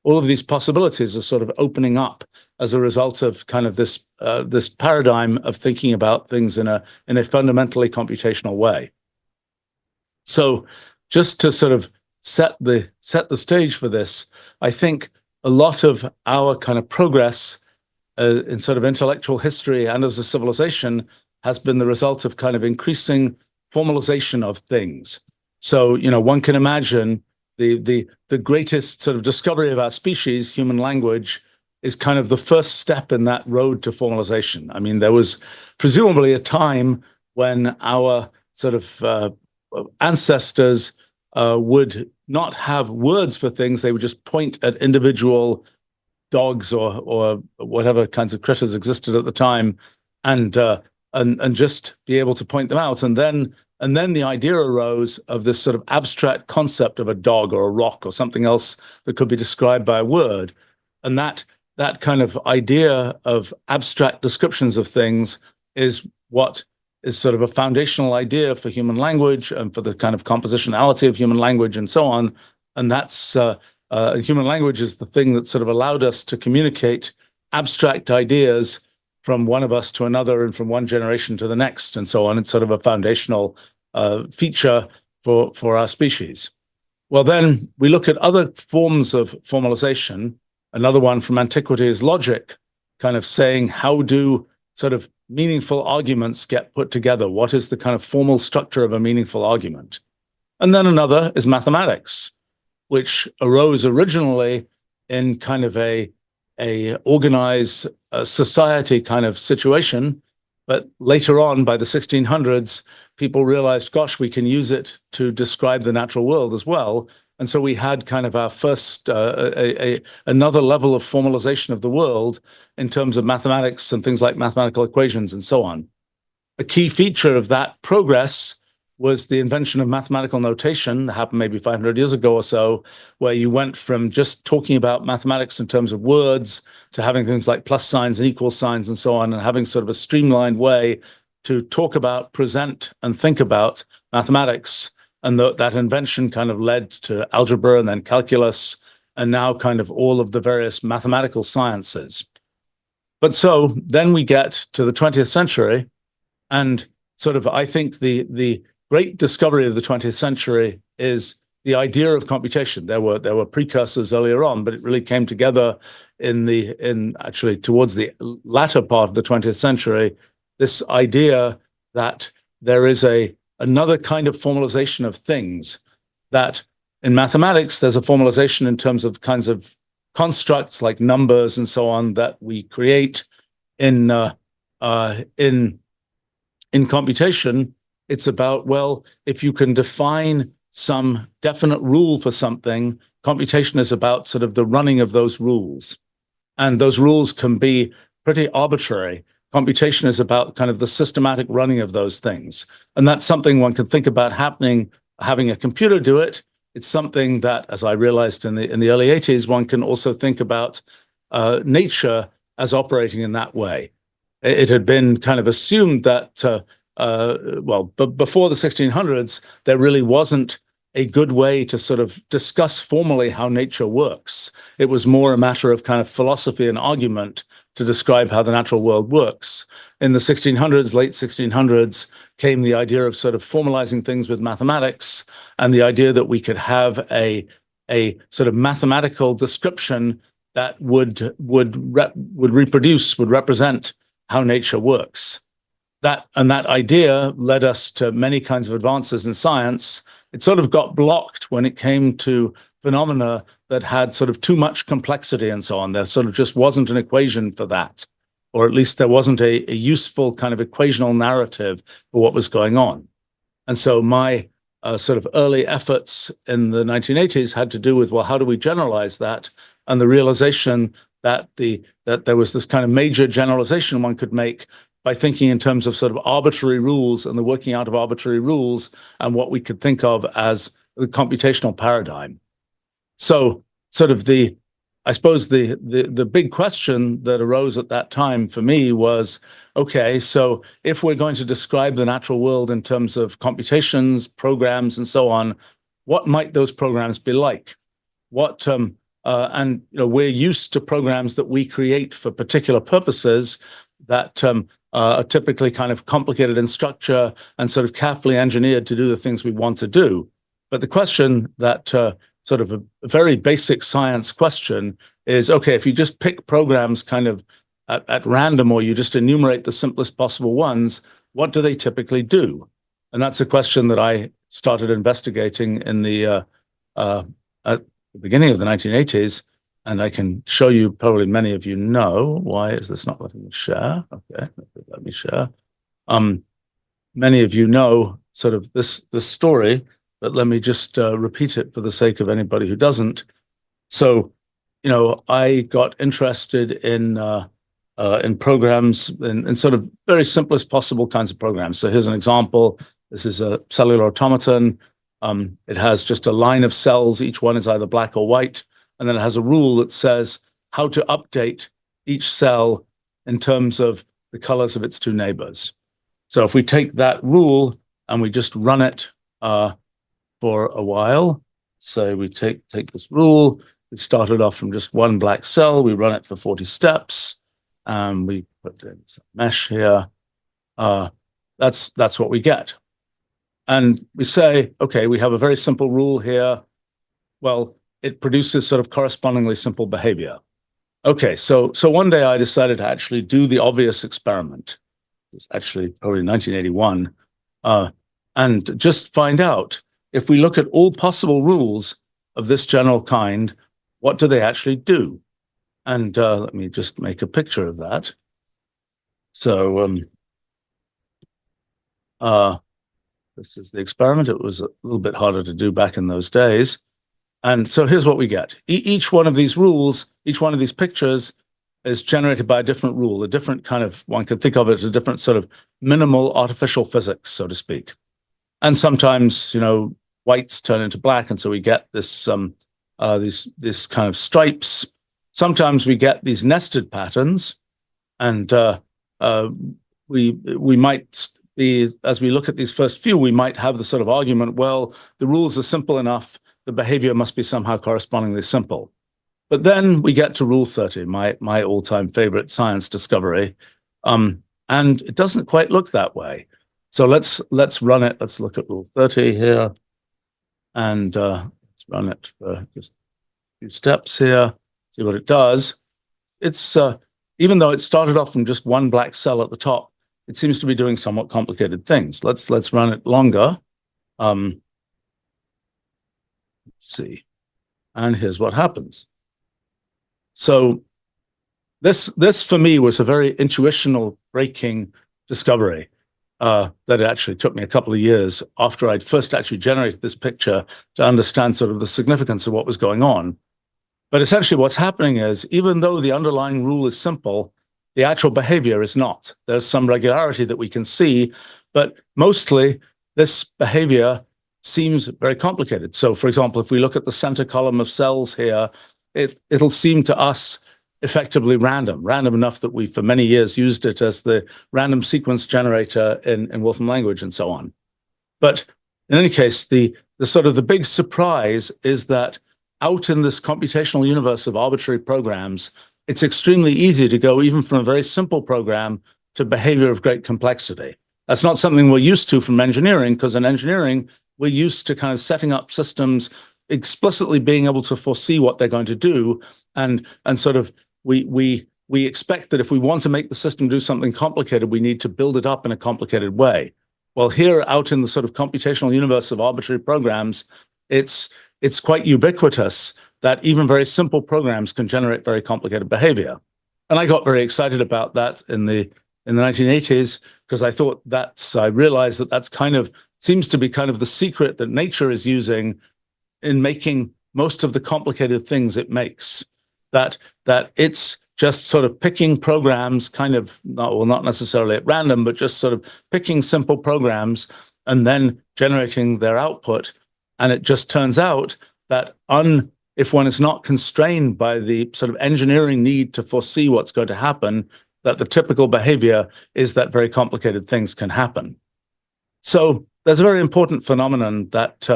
all of these possibilities are sort of opening up as a result of kind of this this paradigm of thinking about things in a fundamentally computational way. So just to sort of set the stage for this, I think a lot of our kind of progress in sort of intellectual history and as a civilization has been the result of kind of increasing formalization of things. So, you know, one can imagine the greatest sort of discovery of our species, human language, is kind of the first step in that road to formalization. I mean, there was presumably a time when our sort of ancestors would not have words for things. They would just point at individual dogs or whatever kinds of critters existed at the time, and just be able to point them out. And then the idea arose of this sort of abstract concept of a dog or a rock or something else that could be described by a word. And that kind of idea of abstract descriptions of things is what is sort of a foundational idea for human language and for the kind of compositionality of human language and so on. And that's human language is the thing that sort of allowed us to communicate abstract ideas from one of us to another and from one generation to the next and so on. It's sort of a foundational feature for our species. Well, then we look at other forms of formalization. Another one from antiquity is logic, kind of saying how do sort of meaningful arguments get put together? What is the kind of formal structure of a meaningful argument? And then another is mathematics, which arose originally in kind of a organized society kind of situation. But later on, by the 1600s, people realized, gosh, we can use it to describe the natural world as well. And so we had kind of our first, another level of formalization of the world in terms of mathematics and things like mathematical equations and so on. A key feature of that progress was the invention of mathematical notation that happened maybe 500 years ago or so, where you went from just talking about mathematics in terms of words to having things like plus signs and equal signs and so on, and having sort of a streamlined way to talk about, present, and think about mathematics. And that invention kind of led to algebra and then calculus, and now kind of all of the various mathematical sciences. But so then we get to the 20th century, and sort of I think the great discovery of the 20th century is the idea of computation. There were precursors earlier on, but it really came together in actually towards the latter part of the 20th century, this idea that there is another kind of formalization of things, that in mathematics, there's a formalization in terms of kinds of constructs like numbers and so on that we create. In computation, it's about, well, if you can define some definite rule for something, computation is about sort of the running of those rules. And those rules can be pretty arbitrary. Computation is about kind of the systematic running of those things. And that's something one can think about happening, having a computer do it. It's something that, as I realized in the early 80s, one can also think about nature as operating in that way. It had been kind of assumed that, but before the 1600s, there really wasn't a good way to sort of discuss formally how nature works. It was more a matter of kind of philosophy and argument to describe how the natural world works. In the 1600s, late 1600s, came the idea of sort of formalizing things with mathematics, and the idea that we could have a sort of mathematical description that would represent how nature works. That idea led us to many kinds of advances in science. It sort of got blocked when it came to phenomena that had sort of too much complexity and so on. There sort of just wasn't an equation for that, or at least there wasn't a useful kind of equational narrative for what was going on. And so my sort of early efforts in the 1980s had to do with, well, how do we generalize that? And the realization that there was this kind of major generalization one could make by thinking in terms of sort of arbitrary rules and the working out of arbitrary rules and what we could think of as the computational paradigm. So sort of I suppose the big question that arose at that time for me was, okay, so if we're going to describe the natural world in terms of computations, programs, and so on, what might those programs be like? What And we're used to programs that we create for particular purposes that are typically kind of complicated in structure and sort of carefully engineered to do the things we want to do. But the question that sort of a very basic science question is, okay, if you just pick programs kind of at random, or you just enumerate the simplest possible ones, what do they typically do? And that's a question that I started investigating in the at the beginning of the 1980s, and I can show you, probably many of you know. Why is this not letting me share? Okay, let me share. Many of you know sort of this story, but let me just repeat it for the sake of anybody who doesn't. So, I got interested in programs, in sort of very simplest possible kinds of programs. So here's an example. This is a cellular automaton. It has just a line of cells. Each one is either black or white. And then it has a rule that says how to update each cell in terms of the colors of its two neighbors. So if we take that rule and we just run it for a while, so we take this rule, we started off from just one black cell, we run it for 40 steps, and we put in some mesh here. That's what we get. And we say, okay, we have a very simple rule here. Well, it produces sort of correspondingly simple behavior. Okay, so one day I decided to actually do the obvious experiment. It was actually probably 1981, and just find out, if we look at all possible rules of this general kind, what do they actually do? And let me just make a picture of that. So this is the experiment. It was a little bit harder to do back in those days. And so here's what we get. Each one of these rules, each one of these pictures is generated by a different rule, a different kind of, one could think of it as a different sort of minimal artificial physics, so to speak. And sometimes, whites turn into black, and so we get this this kind of stripes. Sometimes we get these nested patterns, and we might be, as we look at these first few, we might have the sort of argument, well, the rules are simple enough, the behavior must be somehow correspondingly simple. But then we get to Rule 30, my all-time favorite science discovery, and it doesn't quite look that way. So let's run it. Let's look at Rule 30 here, and let's run it for just a few steps here, see what it does. It's even though it started off from just one black cell at the top, it seems to be doing somewhat complicated things. Let's run it longer. Let's see, and here's what happens. So this for me was a very intuitional breaking discovery that it actually took me a couple of years after I'd first actually generated this picture to understand sort of the significance of what was going on. But essentially what's happening is, even though the underlying rule is simple, the actual behavior is not. There's some regularity that we can see, but mostly this behavior seems very complicated. So for example, if we look at the center column of cells here, it'll seem to us effectively random enough that we for many years used it as the random sequence generator in Wolfram language and so on. But in any case, the sort of the big surprise is that out in this computational universe of arbitrary programs, it's extremely easy to go even from a very simple program to behavior of great complexity. That's not something we're used to from engineering, because in engineering, we're used to kind of setting up systems, explicitly being able to foresee what they're going to do, and sort of we expect that if we want to make the system do something complicated, we need to build it up in a complicated way. Well, here out in the sort of computational universe of arbitrary programs, it's quite ubiquitous that even very simple programs can generate very complicated behavior. And I got very excited about that in the 1980s, because I realized that that's kind of seems to be kind of the secret that nature is using in making most of the complicated things it makes. That it's just sort of picking programs, kind of, not necessarily at random, but just sort of picking simple programs and then generating their output. And it just turns out that if one is not constrained by the sort of engineering need to foresee what's going to happen, that the typical behavior is that very complicated things can happen. So there's a very important phenomenon that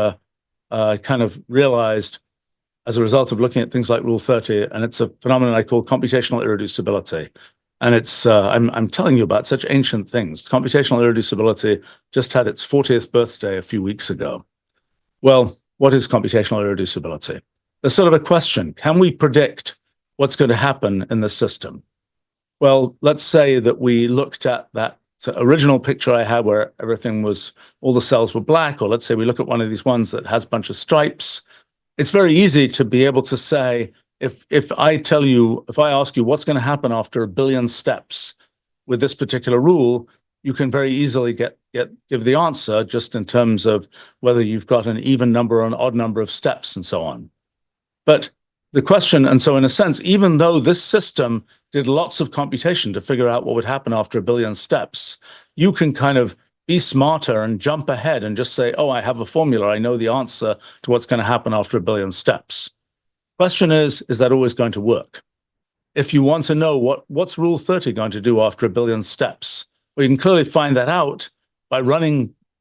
I kind of realized as a result of looking at things like Rule 30, and it's a phenomenon I call computational irreducibility. And it's I'm telling you about such ancient things. Computational irreducibility just had its 40th birthday a few weeks ago. Well, what is computational irreducibility? There's sort of a question. Can we predict what's going to happen in the system? Well, let's say that we looked at that original picture I had where everything was, all the cells were black, or let's say we look at one of these ones that has a bunch of stripes. It's very easy to be able to say, if I ask you what's going to happen after 1 billion steps with this particular rule, you can very easily give the answer just in terms of whether you've got an even number or an odd number of steps and so on. But the question, and so in a sense, even though this system did lots of computation to figure out what would happen after 1 billion steps, you can kind of be smarter and jump ahead and just say, oh, I have a formula. I know the answer to what's going to happen after 1 billion steps. Question is that always going to work? If you want to know what's Rule 30 going to do after 1 billion steps, well, you can clearly find that out by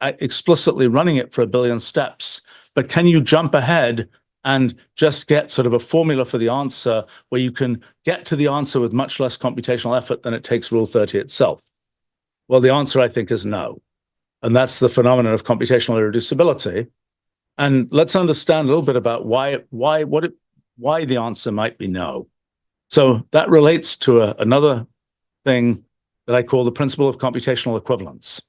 explicitly running it for 1 billion steps. But can you jump ahead and just get sort of a formula for the answer where you can get to the answer with much less computational effort than it takes Rule 30 itself? Well, the answer, I think, is no. And that's the phenomenon of computational irreducibility. And let's understand a little bit about why the answer might be no. So that relates to another thing that I call the principle of computational equivalence.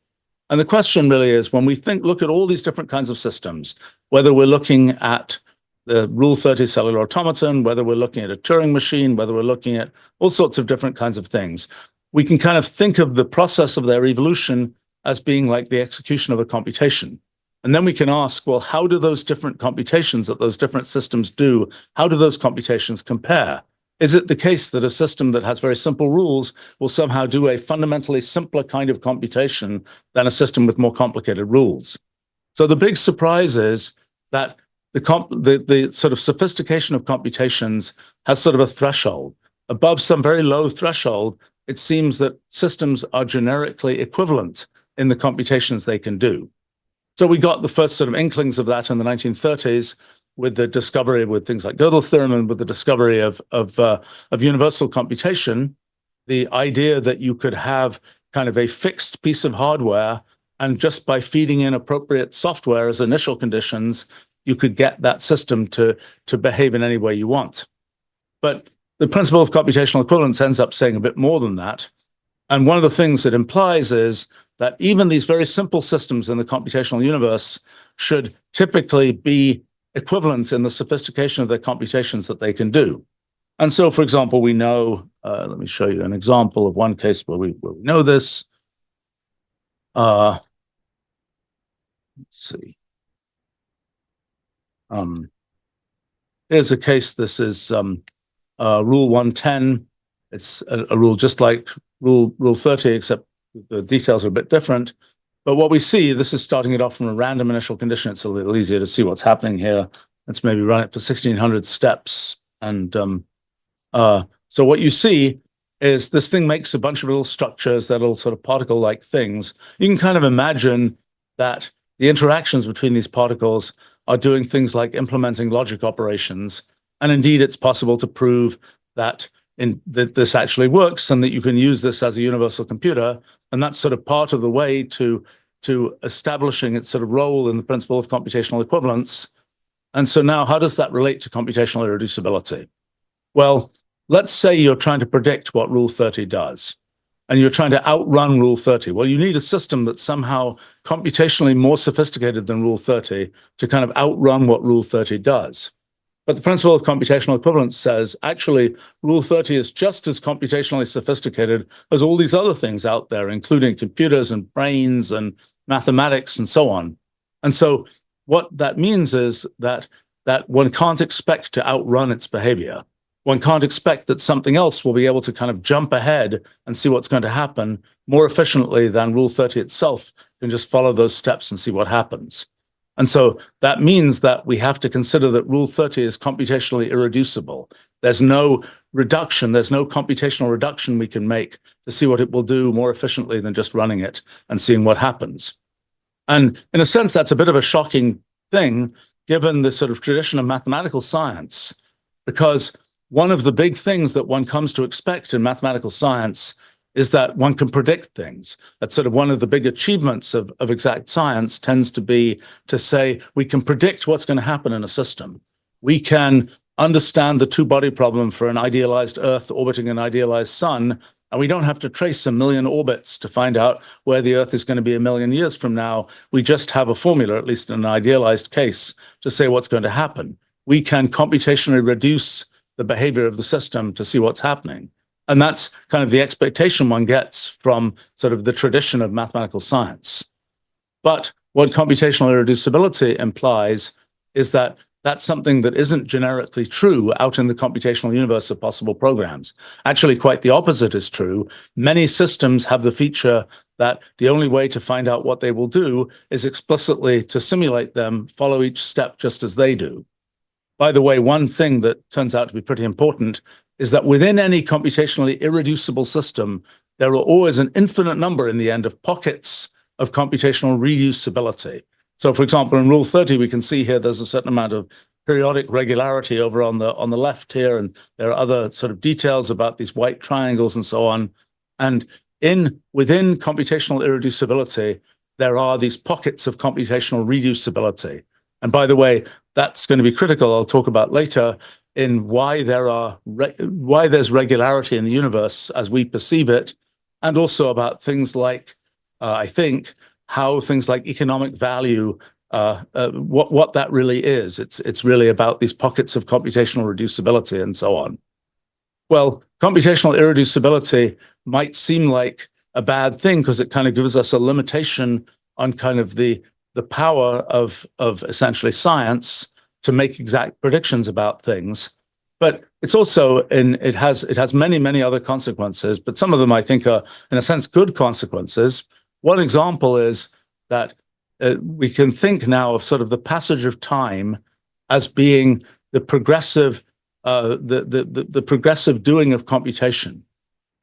And the question really is, when we look at all these different kinds of systems, whether we're looking at the Rule 30 cellular automaton, whether we're looking at a Turing machine, whether we're looking at all sorts of different kinds of things, we can kind of think of the process of their evolution as being like the execution of a computation. And then we can ask, well, how do those different computations that those different systems do, how do those computations compare? Is it the case that a system that has very simple rules will somehow do a fundamentally simpler kind of computation than a system with more complicated rules? So the big surprise is that the sort of sophistication of computations has sort of a threshold. Above some very low threshold, it seems that systems are generically equivalent in the computations they can do. So we got the first sort of inklings of that in the 1930s with the discovery with things like Gödel's theorem and with the discovery of universal computation, the idea that you could have kind of a fixed piece of hardware and just by feeding in appropriate software as initial conditions, you could get that system to behave in any way you want. But the principle of computational equivalence ends up saying a bit more than that. And one of the things it implies is that even these very simple systems in the computational universe should typically be equivalent in the sophistication of their computations that they can do. And so, for example, we know, let me show you an example of one case where we know this. Let's see. Here's a case. This is Rule 110. It's a rule just like Rule 30, except the details are a bit different. But what we see, this is starting it off from a random initial condition. It's a little easier to see what's happening here. Let's maybe run it for 1,600 steps. And so what you see is this thing makes a bunch of little structures, that little sort of particle-like things. You can kind of imagine that the interactions between these particles are doing things like implementing logic operations. And indeed, it's possible to prove that this actually works and that you can use this as a universal computer. And that's sort of part of the way to establishing its sort of role in the principle of computational equivalence. And so now, how does that relate to computational irreducibility? Well, let's say you're trying to predict what Rule 30 does, and you're trying to outrun Rule 30. Well, you need a system that's somehow computationally more sophisticated than Rule 30 to kind of outrun what Rule 30 does. But the principle of computational equivalence says, actually, Rule 30 is just as computationally sophisticated as all these other things out there, including computers and brains and mathematics and so on. And so what that means is that one can't expect to outrun its behavior. One can't expect that something else will be able to kind of jump ahead and see what's going to happen more efficiently than Rule 30 itself can just follow those steps and see what happens. And so that means that we have to consider that Rule 30 is computationally irreducible. There's no reduction, there's no computational reduction we can make to see what it will do more efficiently than just running it and seeing what happens. And in a sense, that's a bit of a shocking thing, given the sort of tradition of mathematical science, because one of the big things that one comes to expect in mathematical science is that one can predict things. That's sort of one of the big achievements of exact science, tends to be to say we can predict what's going to happen in a system. We can understand the two-body problem for an idealized Earth orbiting an idealized sun, and we don't have to trace a million orbits to find out where the Earth is going to be a million years from now. We just have a formula, at least in an idealized case, to say what's going to happen. We can computationally reduce the behavior of the system to see what's happening. And that's kind of the expectation one gets from sort of the tradition of mathematical science. But what computational irreducibility implies is that that's something that isn't generically true out in the computational universe of possible programs. Actually, quite the opposite is true. Many systems have the feature that the only way to find out what they will do is explicitly to simulate them, follow each step just as they do. By the way, one thing that turns out to be pretty important is that within any computationally irreducible system, there are always an infinite number in the end of pockets of computational reusability. So, for example, in Rule 30, we can see here there's a certain amount of periodic regularity over on the left here, and there are other sort of details about these white triangles and so on. And within computational irreducibility, there are these pockets of computational reusability. And by the way, that's going to be critical, I'll talk about later, in why there's regularity in the universe as we perceive it, and also about things like, I think, how things like economic value, what that really is. It's really about these pockets of computational reducibility and so on. Well, computational irreducibility might seem like a bad thing because it kind of gives us a limitation on kind of the power of essentially science to make exact predictions about things. But it's also it has many other consequences, but some of them I think are in a sense good consequences. One example is that we can think now of sort of the passage of time as being the progressive the progressive doing of computation,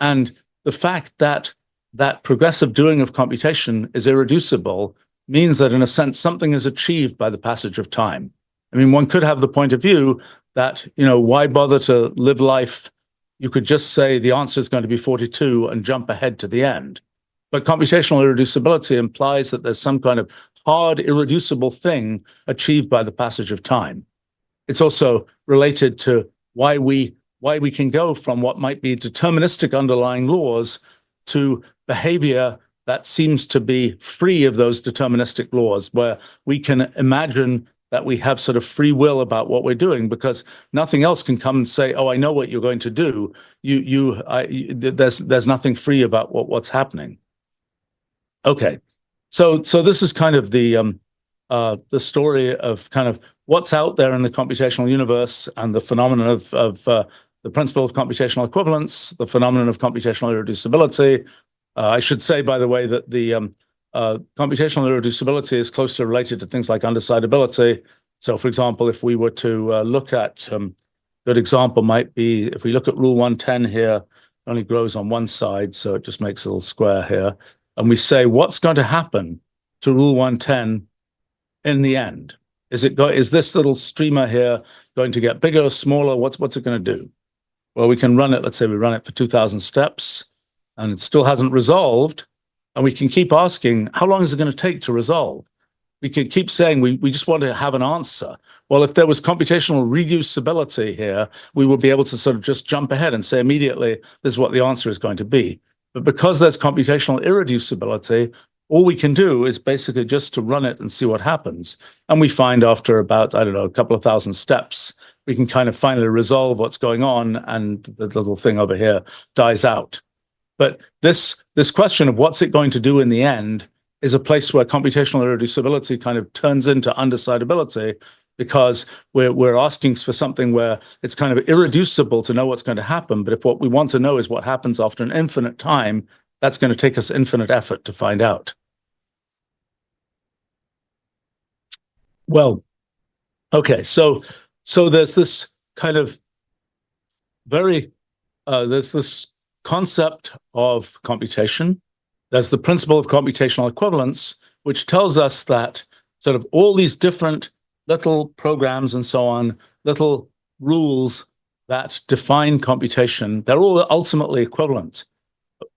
and the fact that that progressive doing of computation is irreducible means that in a sense something is achieved by the passage of time. I mean, one could have the point of view that, you know, why bother to live life? You could just say the answer is going to be 42 and jump ahead to the end. But computational irreducibility implies that there's some kind of hard, irreducible thing achieved by the passage of time. It's also related to why we can go from what might be deterministic underlying laws to behavior that seems to be free of those deterministic laws, where we can imagine that we have sort of free will about what we're doing, because nothing else can come and say, "Oh, I know what you're going to do." There's nothing free about what's happening. Okay, so this is kind of the story of kind of what's out there in the computational universe and the phenomenon of the principle of computational equivalence, the phenomenon of computational irreducibility. I should say, by the way, that the computational irreducibility is closely related to things like undecidability. So, for example, if we were to look at, a good example might be, if we look at Rule 110 here, it only grows on one side, so it just makes a little square here. And we say, what's going to happen to Rule 110 in the end? Is this little streamer here going to get bigger or smaller? What's it going to do? Well, we can run it, let's say we run it for 2,000 steps, and it still hasn't resolved. And we can keep asking, how long is it going to take to resolve? We can keep saying we just want to have an answer. Well, if there was computational reducibility here, we would be able to sort of just jump ahead and say immediately, this is what the answer is going to be. But because there's computational irreducibility, all we can do is basically just to run it and see what happens. And we find after about, I don't know, a couple of thousand steps, we can kind of finally resolve what's going on, and the little thing over here dies out. But this question of what's it going to do in the end is a place where computational irreducibility kind of turns into undecidability, because we're asking for something where it's kind of irreducible to know what's going to happen. But if what we want to know is what happens after an infinite time, that's going to take us infinite effort to find out. Well, okay, so there's this kind of there's this concept of computation. There's the principle of computational equivalence, which tells us that sort of all these different little programs and so on, little rules that define computation. They're all ultimately equivalent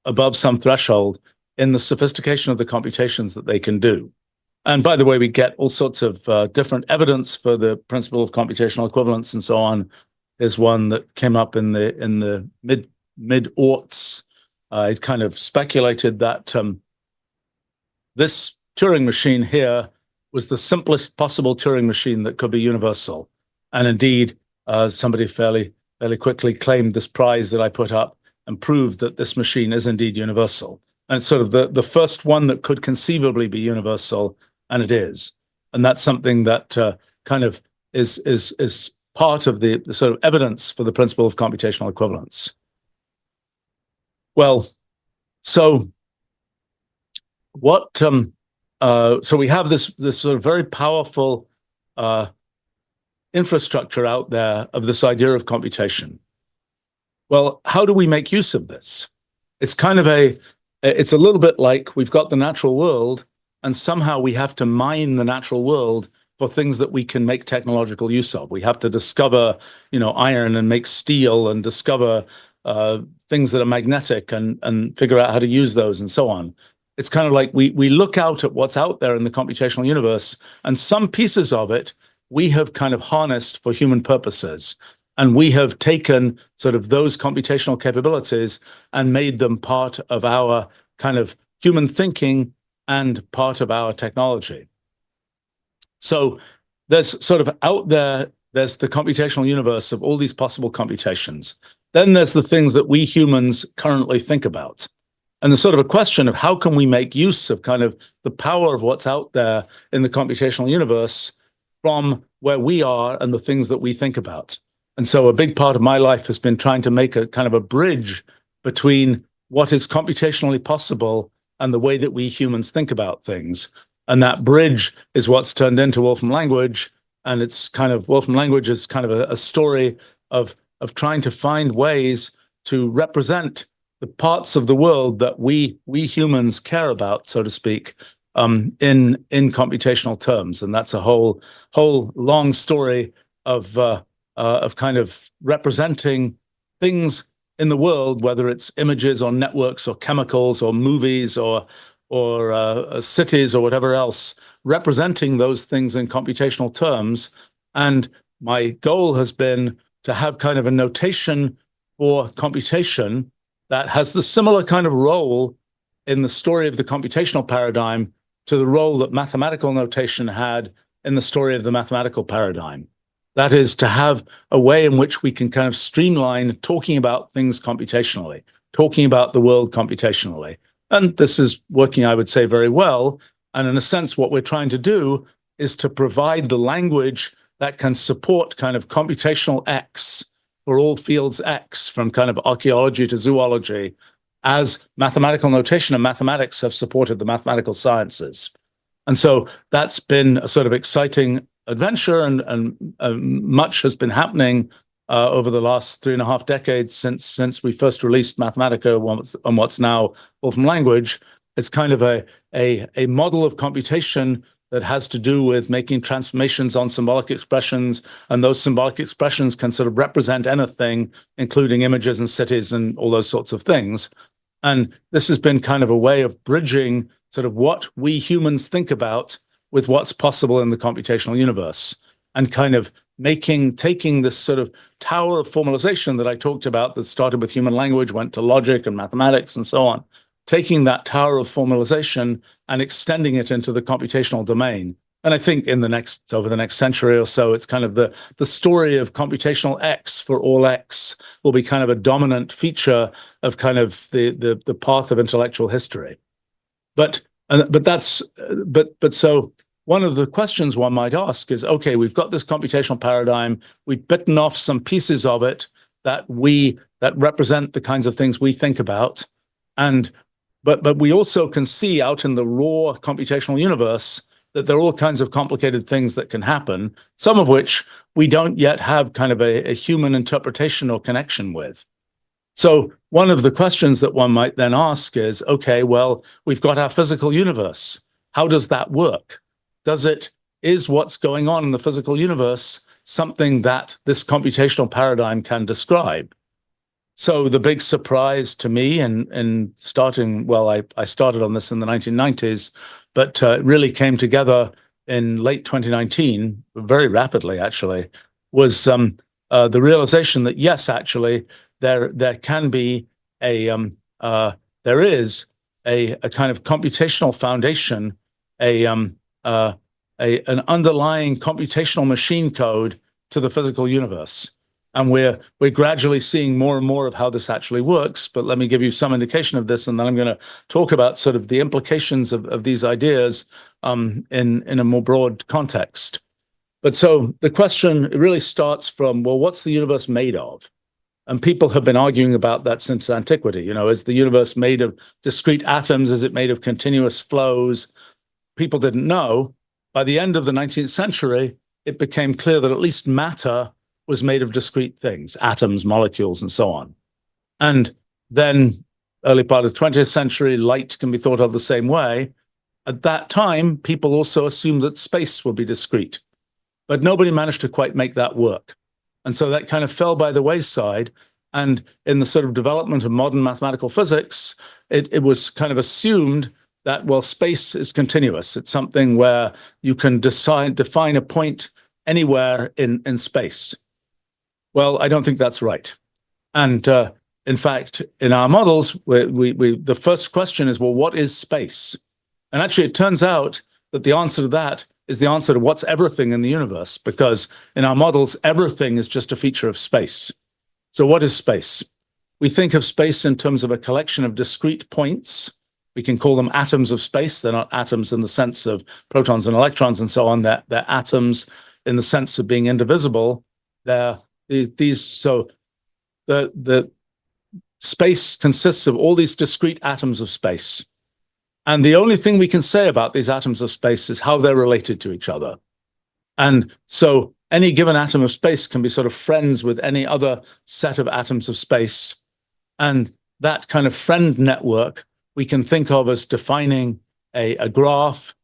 above some threshold in the sophistication of the computations that they can do. And by the way, we get all sorts of different evidence for the principle of computational equivalence and so on. There's one that came up in the mid-aughts. It kind of speculated that this Turing machine here was the simplest possible Turing machine that could be universal. And indeed, somebody fairly quickly claimed this prize that I put up and proved that this machine is indeed universal. And it's sort of the first one that could conceivably be universal, and it is. And that's something that kind of is part of the sort of evidence for the principle of computational equivalence. Well, so what? So we have this sort of very powerful infrastructure out there of this idea of computation. Well, how do we make use of this? It's kind of it's a little bit like we've got the natural world, and somehow we have to mine the natural world for things that we can make technological use of. We have to discover, iron and make steel, and discover things that are magnetic and figure out how to use those and so on. It's kind of like we look out at what's out there in the computational universe, and some pieces of it we have kind of harnessed for human purposes. And we have taken sort of those computational capabilities and made them part of our kind of human thinking and part of our technology. So there's sort of out there, there's the computational universe of all these possible computations. Then there's the things that we humans currently think about. And there's sort of a question of how can we make use of kind of the power of what's out there in the computational universe from where we are and the things that we think about. And so a big part of my life has been trying to make a kind of a bridge between what is computationally possible and the way that we humans think about things. And that bridge is what's turned into Wolfram language. And it's kind of, Wolfram language is kind of a story of trying to find ways to represent the parts of the world that we humans care about, so to speak, in computational terms. And that's a whole long story of kind of representing things in the world, whether it's images or networks or chemicals or movies or cities or whatever else, representing those things in computational terms. And my goal has been to have kind of a notation for computation that has the similar kind of role in the story of the computational paradigm to the role that mathematical notation had in the story of the mathematical paradigm. That is, to have a way in which we can kind of streamline talking about things computationally, talking about the world computationally. And this is working, I would say, very well. And in a sense, what we're trying to do is to provide the language that can support kind of computational X for all fields X, from kind of archaeology to zoology, as mathematical notation and mathematics have supported the mathematical sciences. And so that's been a sort of exciting adventure, and much has been happening over the last 3.5 decades since we first released Mathematica on what's now Wolfram language. It's kind of a model of computation that has to do with making transformations on symbolic expressions, and those symbolic expressions can sort of represent anything, including images and cities and all those sorts of things. And this has been kind of a way of bridging sort of what we humans think about with what's possible in the computational universe, and kind of taking this sort of tower of formalization that I talked about that started with human language, went to logic and mathematics and so on, taking that tower of formalization and extending it into the computational domain. And I think over the next century or so, it's kind of the story of computational X for all X will be kind of a dominant feature of kind of the path of intellectual history. But so one of the questions one might ask is, okay, we've got this computational paradigm, we've bitten off some pieces of it that represent the kinds of things we think about, but we also can see out in the raw computational universe that there are all kinds of complicated things that can happen, some of which we don't yet have kind of a human interpretation or connection with. So one of the questions that one might then ask is, okay, well, we've got our physical universe. How does that work? is what's going on in the physical universe something that this computational paradigm can describe? So the big surprise to me in starting, well, I started on this in the 1990s, but it really came together in late 2019, very rapidly actually, was the realization that yes, actually, there can be there is a kind of computational foundation, an underlying computational machine code to the physical universe. And we're gradually seeing more and more of how this actually works. But let me give you some indication of this, and then I'm going to talk about sort of the implications of these ideas in a more broad context. But so the question really starts from, well, what's the universe made of? And people have been arguing about that since antiquity. You know, is the universe made of discrete atoms? Is it made of continuous flows? People didn't know. By the end of the 19th century, it became clear that at least matter was made of discrete things, atoms, molecules, and so on. And then early part of the 20th century, light can be thought of the same way. At that time, people also assumed that space would be discrete, but nobody managed to quite make that work. And so that kind of fell by the wayside. And in the sort of development of modern mathematical physics, it was kind of assumed that, well, space is continuous. It's something where you can define a point anywhere in space. Well, I don't think that's right. And in fact, in our models, the first question is, well, what is space? And actually, it turns out that the answer to that is the answer to what's everything in the universe, because in our models, everything is just a feature of space. So what is space? We think of space in terms of a collection of discrete points. We can call them atoms of space. They're not atoms in the sense of protons and electrons and so on. They're atoms in the sense of being indivisible. So the space consists of all these discrete atoms of space. And the only thing we can say about these atoms of space is how they're related to each other. And so any given atom of space can be sort of friends with any other set of atoms of space. And that kind of friend network we can think of as defining a graph,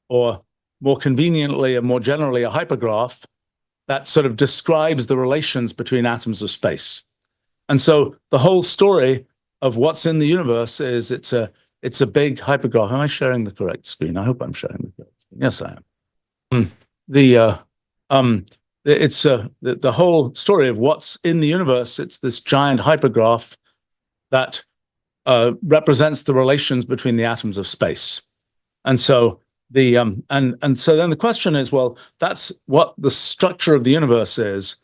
or more conveniently and more generally a hypergraph, that sort of describes the relations between atoms of space. And so the whole story of what's in the universe is it's a big hypergraph. Am I sharing the correct screen? I hope I'm sharing the correct screen. Yes, I am. The whole story of what's in the universe. It's this giant hypergraph that represents the relations between the atoms of space. And so so then the question is, well, that's what the structure of the universe is.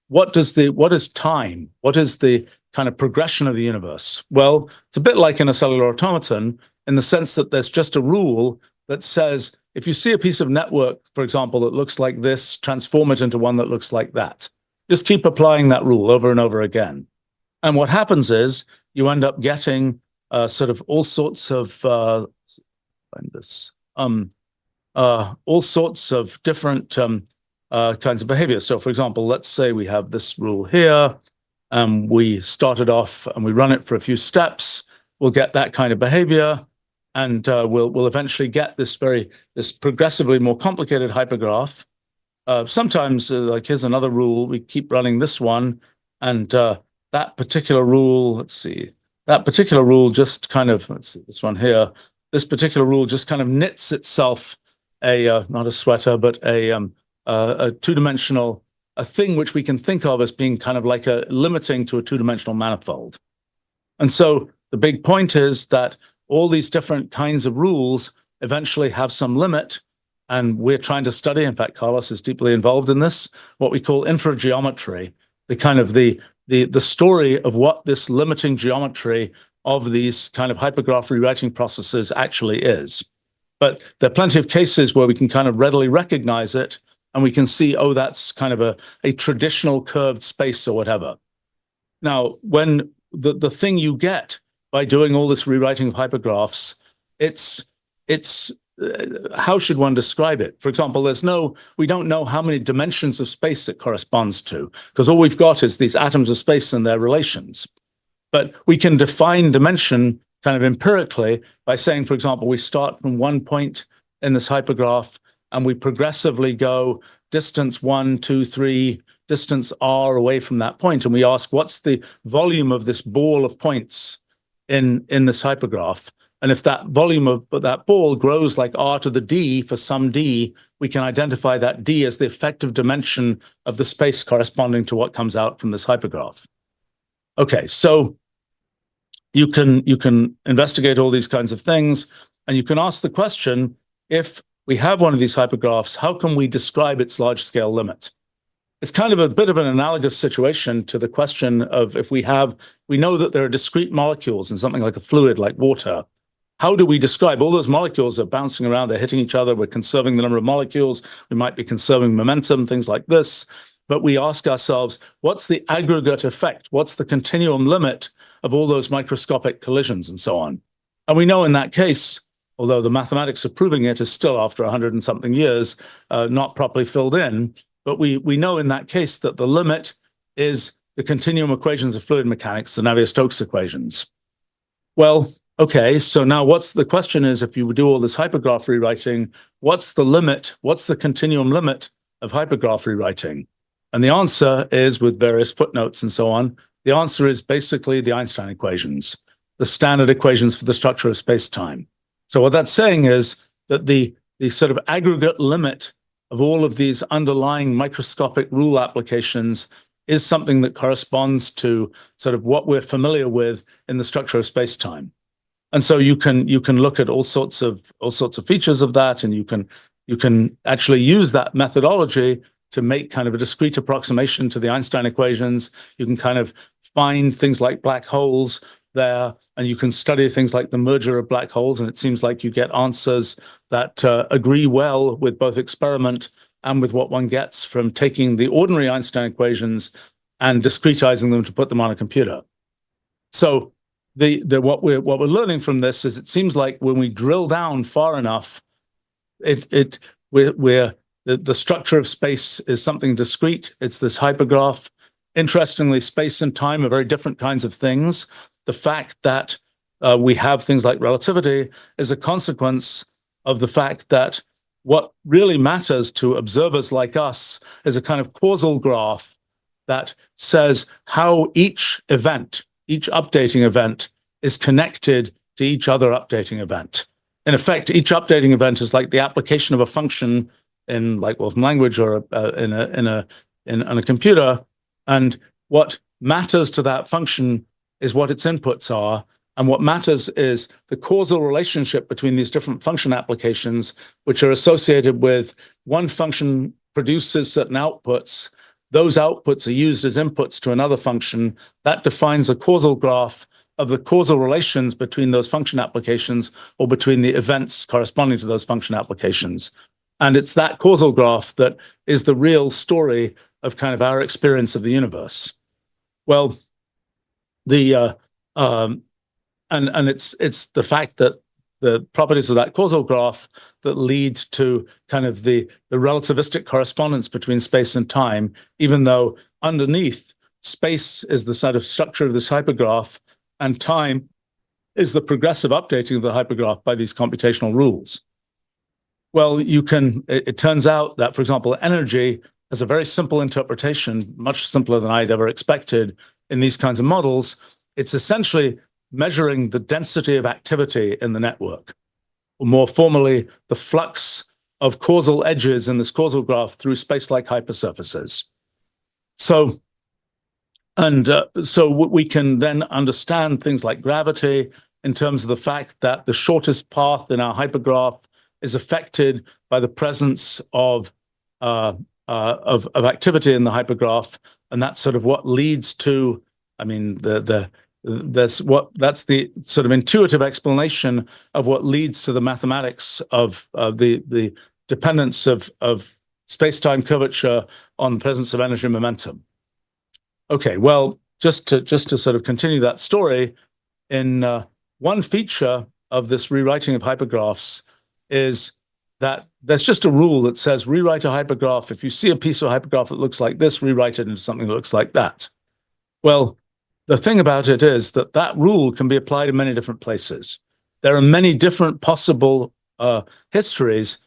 What is time? What is the kind of progression of the universe? Well, it's a bit like in a cellular automaton, in the sense that there's just a rule that says, if you see a piece of network, for example, that looks like this, transform it into one that looks like that. Just keep applying that rule over and over again. And what happens is you end up getting sort of all sorts of all sorts of different kinds of behavior. So, for example, let's say we have this rule here, and we start it off and we run it for a few steps. We'll get that kind of behavior, and we'll eventually get this progressively more complicated hypergraph. Sometimes, like here's another rule, we keep running this one, and that particular rule, that particular rule just kind of, let's see, this one here, this particular rule just kind of knits itself not a sweater, but a two-dimensional, a thing which we can think of as being kind of like limiting to a two-dimensional manifold. And so the big point is that all these different kinds of rules eventually have some limit, and we're trying to study, in fact, Carlos is deeply involved in this, what we call infrageometry, the kind of the story of what this limiting geometry of these kind of hypergraph rewriting processes actually is. But there are plenty of cases where we can kind of readily recognize it, and we can see, oh, that's kind of a traditional curved space or whatever. Now, when the thing you get by doing all this rewriting of hypergraphs, it's how should one describe it? For example, we don't know how many dimensions of space it corresponds to, because all we've got is these atoms of space and their relations. But we can define dimension kind of empirically by saying, for example, we start from one point in this hypergraph, and we progressively go distance 1, 2, 3, distance r away from that point, and we ask what's the volume of this ball of points in this hypergraph. And if that volume of that ball grows like r to the d for some d, we can identify that d as the effective dimension of the space corresponding to what comes out from this hypergraph. Okay, so you can investigate all these kinds of things, and you can ask the question, if we have one of these hypergraphs, how can we describe its large-scale limit? It's kind of a bit of an analogous situation to the question of, if we know that there are discrete molecules in something like a fluid like water. How do we describe all those molecules are bouncing around, they're hitting each other, we're conserving the number of molecules, we might be conserving momentum, things like this. But we ask ourselves, what's the aggregate effect? What's the continuum limit of all those microscopic collisions and so on? And we know in that case, although the mathematics of proving it is still, after 100 and something years, not properly filled in, but we know in that case that the limit is the continuum equations of fluid mechanics, the Navier-Stokes equations. Well, okay, so now the question is, if you do all this hypergraph rewriting, what's the limit, what's the continuum limit of hypergraph rewriting? And the answer is, with various footnotes and so on, the answer is basically the Einstein equations, the standard equations for the structure of space-time. So what that's saying is that the sort of aggregate limit of all of these underlying microscopic rule applications is something that corresponds to sort of what we're familiar with in the structure of space-time. And so you can look at all sorts of features of that, and you can actually use that methodology to make kind of a discrete approximation to the Einstein equations. You can kind of find things like black holes there, and you can study things like the merger of black holes, and it seems like you get answers that agree well with both experiment and with what one gets from taking the ordinary Einstein equations and discretizing them to put them on a computer. So what we're learning from this is, it seems like when we drill down far enough, the structure of space is something discrete. It's this hypergraph. Interestingly, space and time are very different kinds of things. The fact that we have things like relativity is a consequence of the fact that what really matters to observers like us is a kind of causal graph that says how each event, each updating event, is connected to each other updating event. In effect, each updating event is like the application of a function in like Wolfram language or in a computer, and what matters to that function is what its inputs are, and what matters is the causal relationship between these different function applications, which are associated with one function produces certain outputs. Those outputs are used as inputs to another function. That defines a causal graph of the causal relations between those function applications, or between the events corresponding to those function applications. And it's that causal graph that is the real story of kind of our experience of the universe. Well, and it's the fact that the properties of that causal graph that lead to kind of the relativistic correspondence between space and time, even though underneath, space is the sort of structure of this hypergraph, and time is the progressive updating of the hypergraph by these computational rules. Well, it turns out that, for example, energy has a very simple interpretation, much simpler than I'd ever expected in these kinds of models. It's essentially measuring the density of activity in the network, or more formally, the flux of causal edges in this causal graph through space-like hypersurfaces. So we can then understand things like gravity in terms of the fact that the shortest path in our hypergraph is affected by the presence of activity in the hypergraph, and that's sort of what leads to, I mean, that's the sort of intuitive explanation of what leads to the mathematics of the dependence of space-time curvature on the presence of energy and momentum. Okay, well, just to sort of continue that story, in one feature of this rewriting of hypergraphs is that there's just a rule that says rewrite a hypergraph. If you see a piece of hypergraph that looks like this, rewrite it into something that looks like that. Well, the thing about it is that that rule can be applied in many different places. There are many different possible histories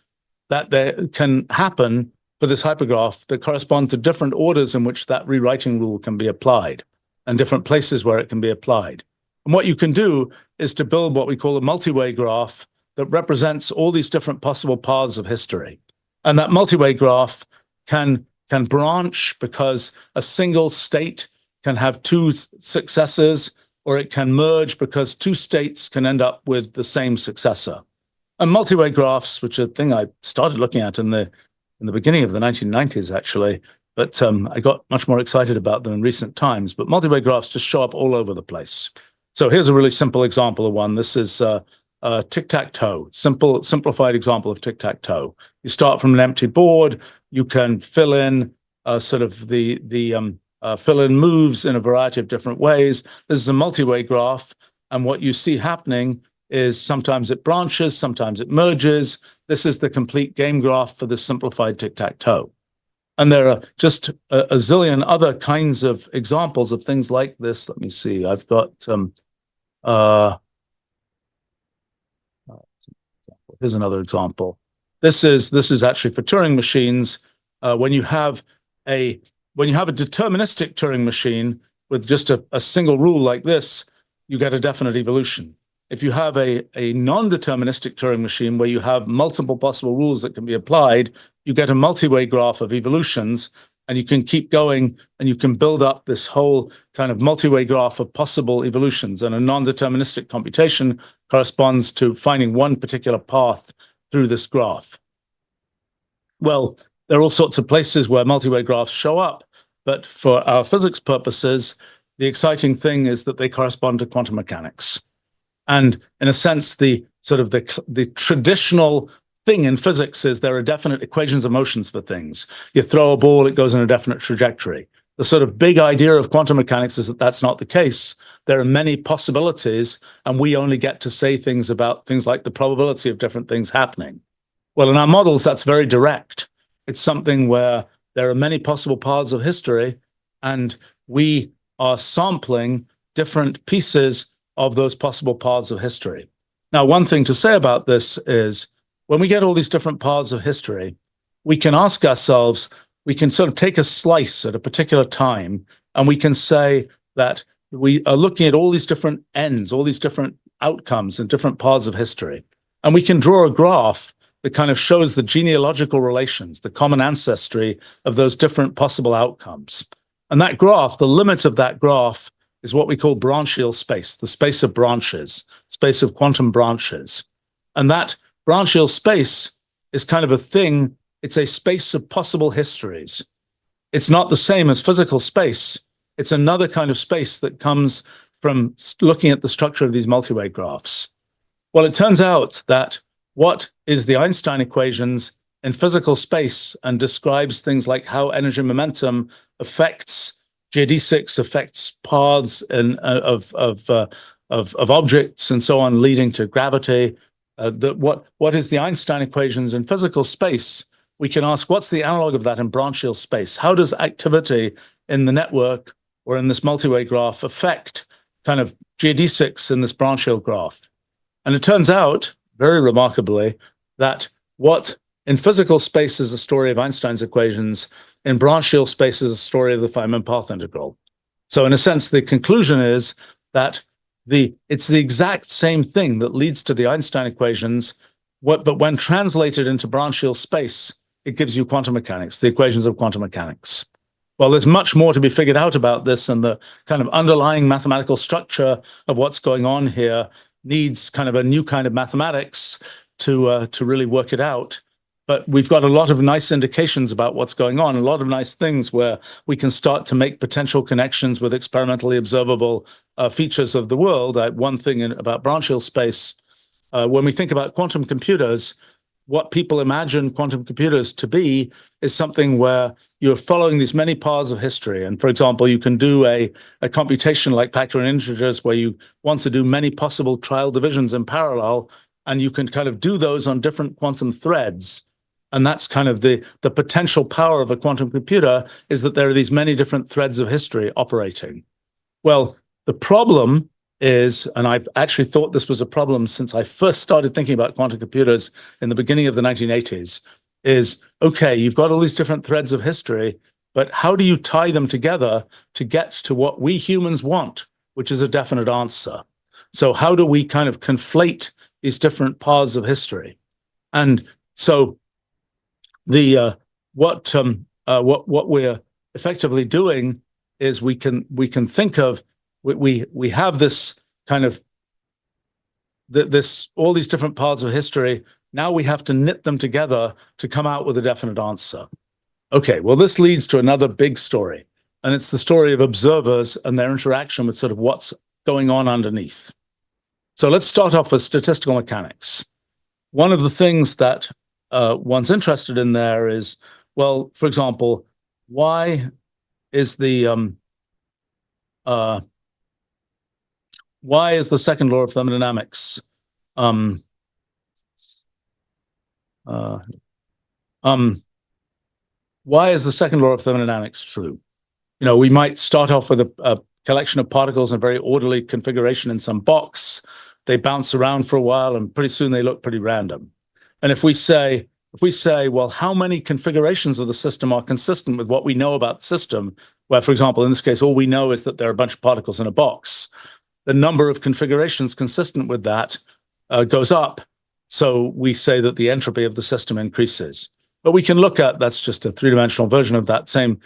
that there can happen for this hypergraph that correspond to different orders in which that rewriting rule can be applied and different places where it can be applied. And what you can do is to build what we call a multi-way graph that represents all these different possible paths of history. And that multi-way graph can branch because a single state can have two successors, or it can merge because two states can end up with the same successor. And multi-way graphs, which is a thing I started looking at in the beginning of the 1990s, actually, but I got much more excited about them in recent times. But multi-way graphs just show up all over the place. So here's a really simple example of one. This is tic-tac-toe, simplified example of tic-tac-toe. You start from an empty board. You can fill in sort of the fill-in moves in a variety of different ways. This is a multi-way graph, and what you see happening is sometimes it branches, sometimes it merges. This is the complete game graph for the simplified tic-tac-toe. And there are just a zillion other kinds of examples of things like this. Let me see. I've got here's another example. This is actually for Turing machines. When you have a deterministic Turing machine with just a single rule like this, you get a definite evolution. If you have a non-deterministic Turing machine where you have multiple possible rules that can be applied, you get a multi-way graph of evolutions, and you can keep going and you can build up this whole kind of multi-way graph of possible evolutions. And a non-deterministic computation corresponds to finding one particular path through this graph. Well, there are all sorts of places where multi-way graphs show up, but for our physics purposes, the exciting thing is that they correspond to quantum mechanics. And in a sense, the traditional thing in physics is there are definite equations of motions for things. You throw a ball, it goes in a definite trajectory. The sort of big idea of quantum mechanics is that that's not the case. There are many possibilities, and we only get to say things about things like the probability of different things happening. Well, in our models, that's very direct. It's something where there are many possible paths of history, and we are sampling different pieces of those possible paths of history. Now, one thing to say about this is when we get all these different paths of history, we can ask ourselves, we can sort of take a slice at a particular time, and we can say that we are looking at all these different ends, all these different outcomes and different paths of history. And we can draw a graph that kind of shows the genealogical relations, the common ancestry of those different possible outcomes. And that graph, the limit of that graph, is what we call branchial space, the space of branches, space of quantum branches. And that branchial space is kind of a thing. It's a space of possible histories. It's not the same as physical space. It's another kind of space that comes from looking at the structure of these multi-way graphs. Well, it turns out that what is the Einstein equations in physical space and describes things like how energy momentum affects geodesics, affects paths of objects and so on, leading to gravity. What is the Einstein equations in physical space? We can ask, what's the analog of that in branchial space? How does activity in the network or in this multi-way graph affect kind of geodesics in this branchial graph? And it turns out, very remarkably, that what in physical space is a story of Einstein's equations, in branchial space is a story of the Feynman path integral. So in a sense, the conclusion is that it's the exact same thing that leads to the Einstein equations, but when translated into branchial space, it gives you quantum mechanics, the equations of quantum mechanics. Well, there's much more to be figured out about this, and the kind of underlying mathematical structure of what's going on here needs kind of a new kind of mathematics to really work it out. But we've got a lot of nice indications about what's going on, a lot of nice things where we can start to make potential connections with experimentally observable features of the world. One thing about branchial space, when we think about quantum computers, what people imagine quantum computers to be is something where you're following these many paths of history. And for example, you can do a computation like factoring integers where you want to do many possible trial divisions in parallel, and you can kind of do those on different quantum threads. And that's kind of the potential power of a quantum computer, is that there are these many different threads of history operating. Well, the problem is, and I've actually thought this was a problem since I first started thinking about quantum computers in the beginning of the 1980s, is, okay, you've got all these different threads of history, but how do you tie them together to get to what we humans want, which is a definite answer? So how do we kind of conflate these different paths of history? And so the what we're effectively doing is we can think of, we have this kind of this all these different parts of history. Now we have to knit them together to come out with a definite answer. Okay, well, this leads to another big story, and it's the story of observers and their interaction with sort of what's going on underneath. So let's start off with statistical mechanics. One of the things that one's interested in there is, well, for example, why is the second law of thermodynamics why is the second law of thermodynamics true? You know, we might start off with a collection of particles in a very orderly configuration in some box. They bounce around for a while, and pretty soon they look pretty random. And if we say, well, how many configurations of the system are consistent with what we know about the system, where, for example, in this case, all we know is that there are a bunch of particles in a box, the number of configurations consistent with that goes up. So we say that the entropy of the system increases. But we can look at, that's just a three-dimensional version of that same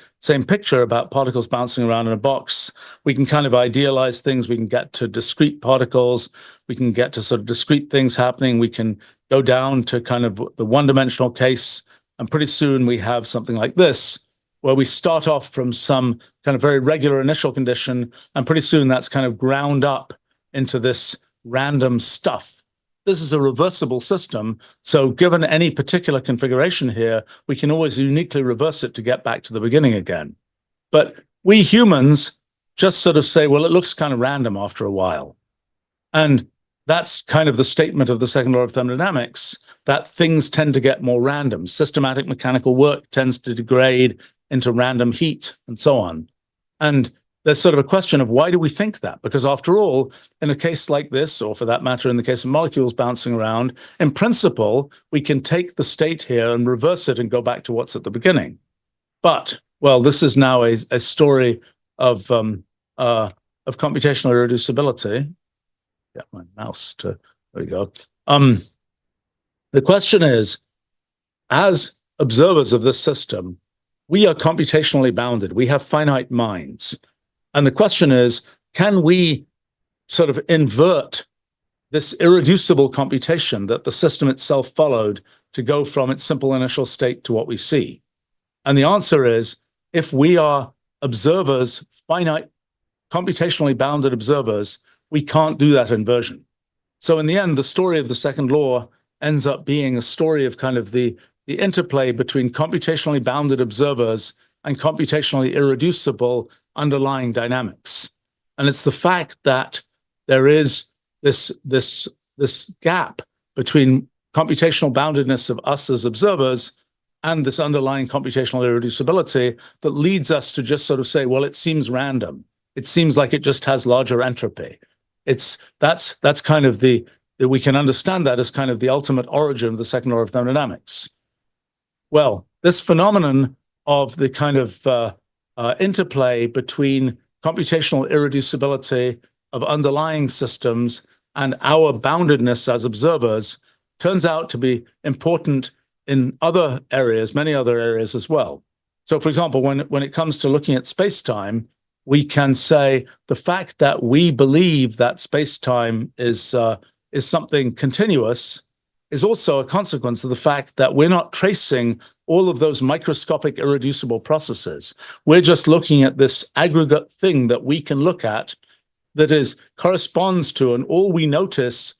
picture about particles bouncing around in a box. We can kind of idealize things. We can get to discrete particles. We can get to sort of discrete things happening. We can go down to kind of the one-dimensional case. And pretty soon we have something like this, where we start off from some kind of very regular initial condition, and pretty soon that's kind of ground up into this random stuff. This is a reversible system, so given any particular configuration here, we can always uniquely reverse it to get back to the beginning again. But we humans just sort of say, well, it looks kind of random after a while. And that's kind of the statement of the second law of thermodynamics, that things tend to get more random. Systematic mechanical work tends to degrade into random heat and so on. And there's sort of a question of why do we think that? Because after all, in a case like this, or for that matter, in the case of molecules bouncing around, in principle, we can take the state here and reverse it and go back to what's at the beginning. But, well, this is now a story of computational irreducibility. Get my mouse to, there we go. The question is, as observers of this system, we are computationally bounded. We have finite minds. And the question is, can we sort of invert this irreducible computation that the system itself followed to go from its simple initial state to what we see? And the answer is, if we are observers, finite, computationally bounded observers, we can't do that inversion. So in the end, the story of the second law ends up being a story of kind of the interplay between computationally bounded observers and computationally irreducible underlying dynamics. And it's the fact that there is this gap between computational boundedness of us as observers and this underlying computational irreducibility that leads us to just sort of say, well, it seems random. It seems like it just has larger entropy. That's kind of we can understand that as kind of the ultimate origin of the second law of thermodynamics. Well, this phenomenon of the kind of interplay between computational irreducibility of underlying systems and our boundedness as observers turns out to be important in other areas, many other areas as well. So, for example, when it comes to looking at space-time, we can say the fact that we believe that space-time is something continuous is also a consequence of the fact that we're not tracing all of those microscopic irreducible processes. We're just looking at this aggregate thing that we can look at that corresponds to, and all we notice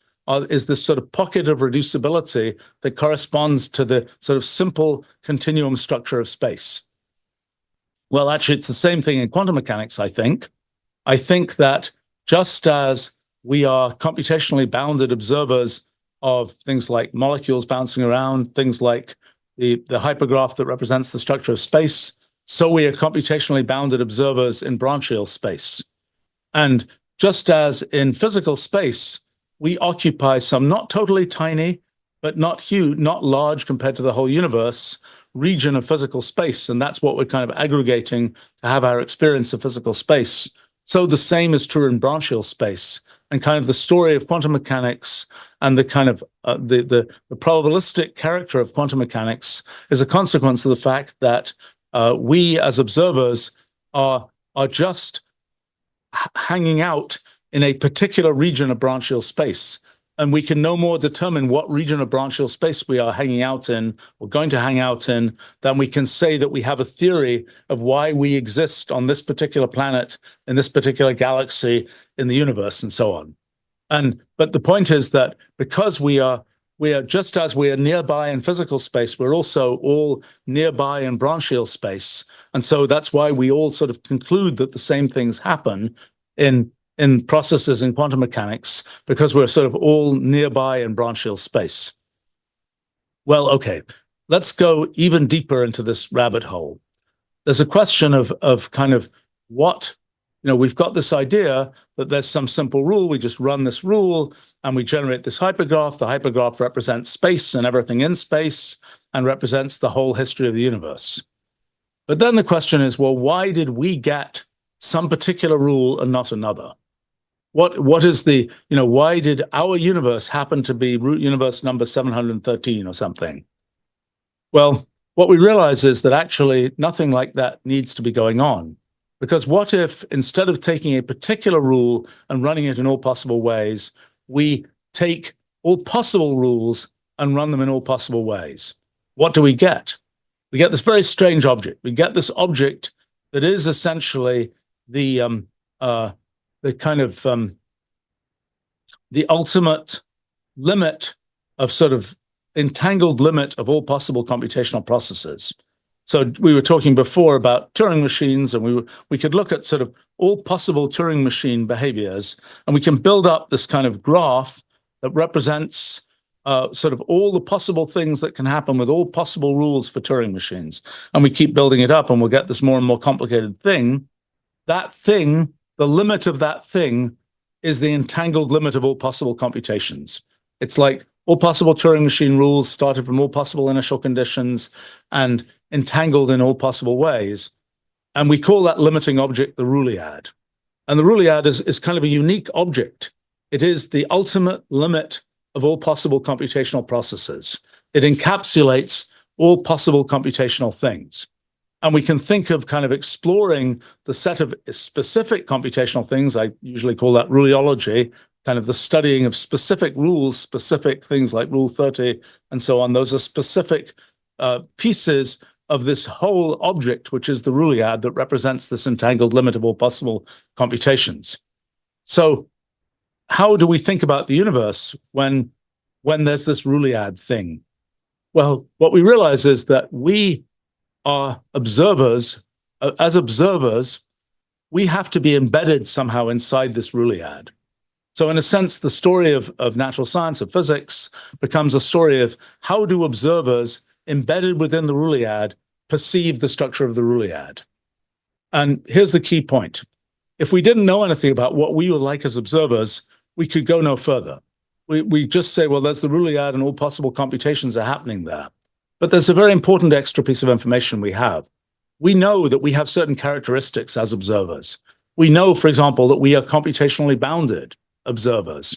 is this sort of pocket of reducibility that corresponds to the sort of simple continuum structure of space. Well, actually, it's the same thing in quantum mechanics, I think. I think that just as we are computationally bounded observers of things like molecules bouncing around, things like the hypergraph that represents the structure of space, so we are computationally bounded observers in branchial space. And just as in physical space, we occupy some not totally tiny, but not huge, not large compared to the whole universe, region of physical space. And that's what we're kind of aggregating to have our experience of physical space. So the same is true in branchial space, and kind of the story of quantum mechanics and the kind of the probabilistic character of quantum mechanics is a consequence of the fact that we as observers are just hanging out in a particular region of branchial space. And we can no more determine what region of branchial space we are hanging out in or going to hang out in than we can say that we have a theory of why we exist on this particular planet, in this particular galaxy, in the universe, and so on. But the point is that because we are just as we are nearby in physical space, we're also all nearby in branchial space. And so that's why we all sort of conclude that the same things happen in processes in quantum mechanics, because we're sort of all nearby in branchial space. Well, okay, let's go even deeper into this rabbit hole. There's a question of kind of what, we've got this idea that there's some simple rule, we just run this rule and we generate this hypergraph. The hypergraph represents space and everything in space and represents the whole history of the universe. But then the question is, well, why did we get some particular rule and not another? What is the, why did our universe happen to be root universe number 713 or something? Well, what we realize is that actually nothing like that needs to be going on. Because what if instead of taking a particular rule and running it in all possible ways, we take all possible rules and run them in all possible ways? What do we get? We get this very strange object. We get this object that is essentially the kind of the ultimate limit of sort of entangled limit of all possible computational processes. So we were talking before about Turing machines, and we could look at sort of all possible Turing machine behaviors, and we can build up this kind of graph that represents sort of all the possible things that can happen with all possible rules for Turing machines. And we keep building it up, and we'll get this more and more complicated thing. That thing, the limit of that thing, is the entangled limit of all possible computations. It's like all possible Turing machine rules started from all possible initial conditions and entangled in all possible ways. And we call that limiting object the Roolead. And the Roolead is kind of a unique object. It is the ultimate limit of all possible computational processes. It encapsulates all possible computational things. And we can think of kind of exploring the set of specific computational things. I usually call that ruleology, kind of the studying of specific rules, specific things like Rule 30 and so on. Those are specific pieces of this whole object, which is the Roolead that represents this entangled limit of all possible computations. So how do we think about the universe when there's this Roolead thing? Well, what we realize is that we are observers. As observers, we have to be embedded somehow inside this Roolead. So in a sense, the story of natural science, of physics, becomes a story of how do observers embedded within the Roolead perceive the structure of the Roolead. And here's the key point. If we didn't know anything about what we were like as observers, we could go no further. We just say, well, there's the Roolead and all possible computations are happening there. But there's a very important extra piece of information we have. We know that we have certain characteristics as observers. We know, for example, that we are computationally bounded observers.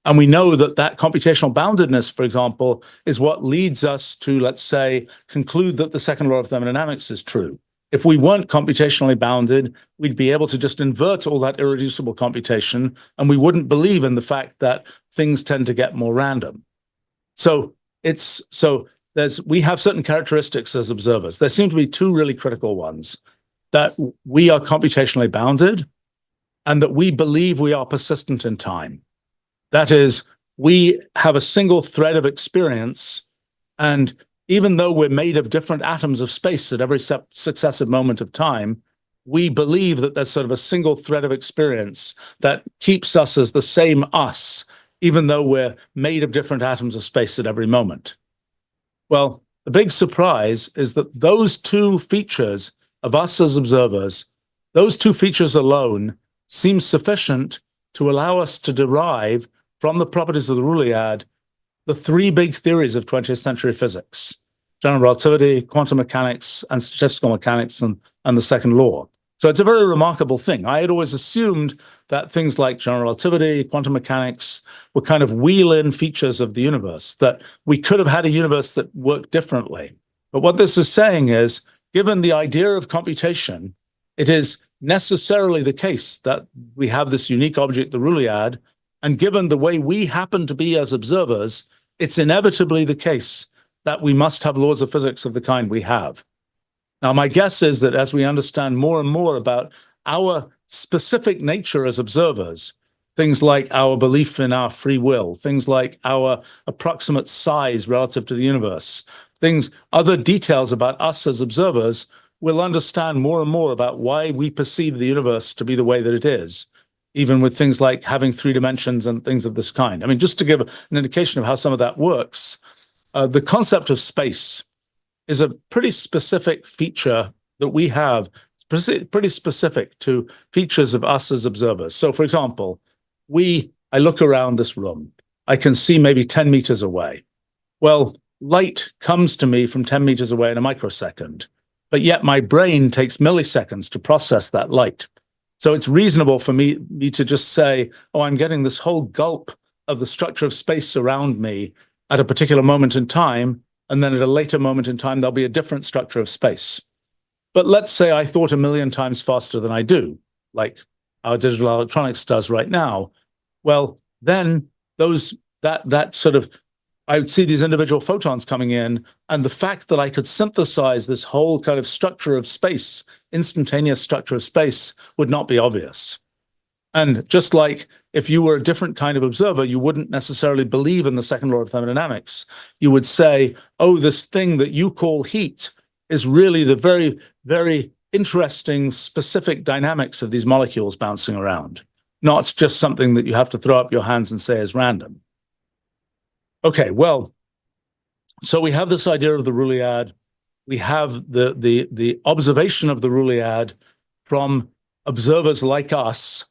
And we know that that computational boundedness, for example, is what leads us to, let's say, conclude that the second law of thermodynamics is true. If we weren't computationally bounded, we'd be able to just invert all that irreducible computation, and we wouldn't believe in the fact that things tend to get more random. We have certain characteristics as observers. There seem to be two really critical ones: that we are computationally bounded and that we believe we are persistent in time. That is, we have a single thread of experience, and even though we're made of different atoms of space at every successive moment of time, we believe that there's sort of a single thread of experience that keeps us as the same us, even though we're made of different atoms of space at every moment. Well, the big surprise is that those two features of us as observers, those two features alone seem sufficient to allow us to derive from the properties of the Roolead the three big theories of 20th century physics: general relativity, quantum mechanics, and statistical mechanics, and the second law. So it's a very remarkable thing. I had always assumed that things like general relativity, quantum mechanics were kind of wheel-in features of the universe, that we could have had a universe that worked differently. But what this is saying is, given the idea of computation, it is necessarily the case that we have this unique object, the Roolead, and given the way we happen to be as observers, it's inevitably the case that we must have laws of physics of the kind we have. Now, my guess is that as we understand more and more about our specific nature as observers, things like our belief in our free will, things like our approximate size relative to the universe, other details about us as observers, we'll understand more and more about why we perceive the universe to be the way that it is, even with things like having 3 dimensions and things of this kind. I mean, just to give an indication of how some of that works, the concept of space is a pretty specific feature that we have, pretty specific to features of us as observers. So, for example, I look around this room. I can see maybe 10 meters away. Well, light comes to me from 10 meters away in a microsecond, but yet my brain takes milliseconds to process that light. So it's reasonable for me to just say, oh, I'm getting this whole gulp of the structure of space around me at a particular moment in time, and then at a later moment in time, there'll be a different structure of space. But let's say I thought 1,000,000 times faster than I do, like our digital electronics does right now. Well, then I would see these individual photons coming in, and the fact that I could synthesize this whole kind of structure of space, instantaneous structure of space, would not be obvious. And just like if you were a different kind of observer, you wouldn't necessarily believe in the second law of thermodynamics. You would say, oh, this thing that you call heat is really the very, very interesting specific dynamics of these molecules bouncing around, not just something that you have to throw up your hands and say is random. Okay, well, so we have this idea of the Roolead. We have the observation of the Roolead from observers like us.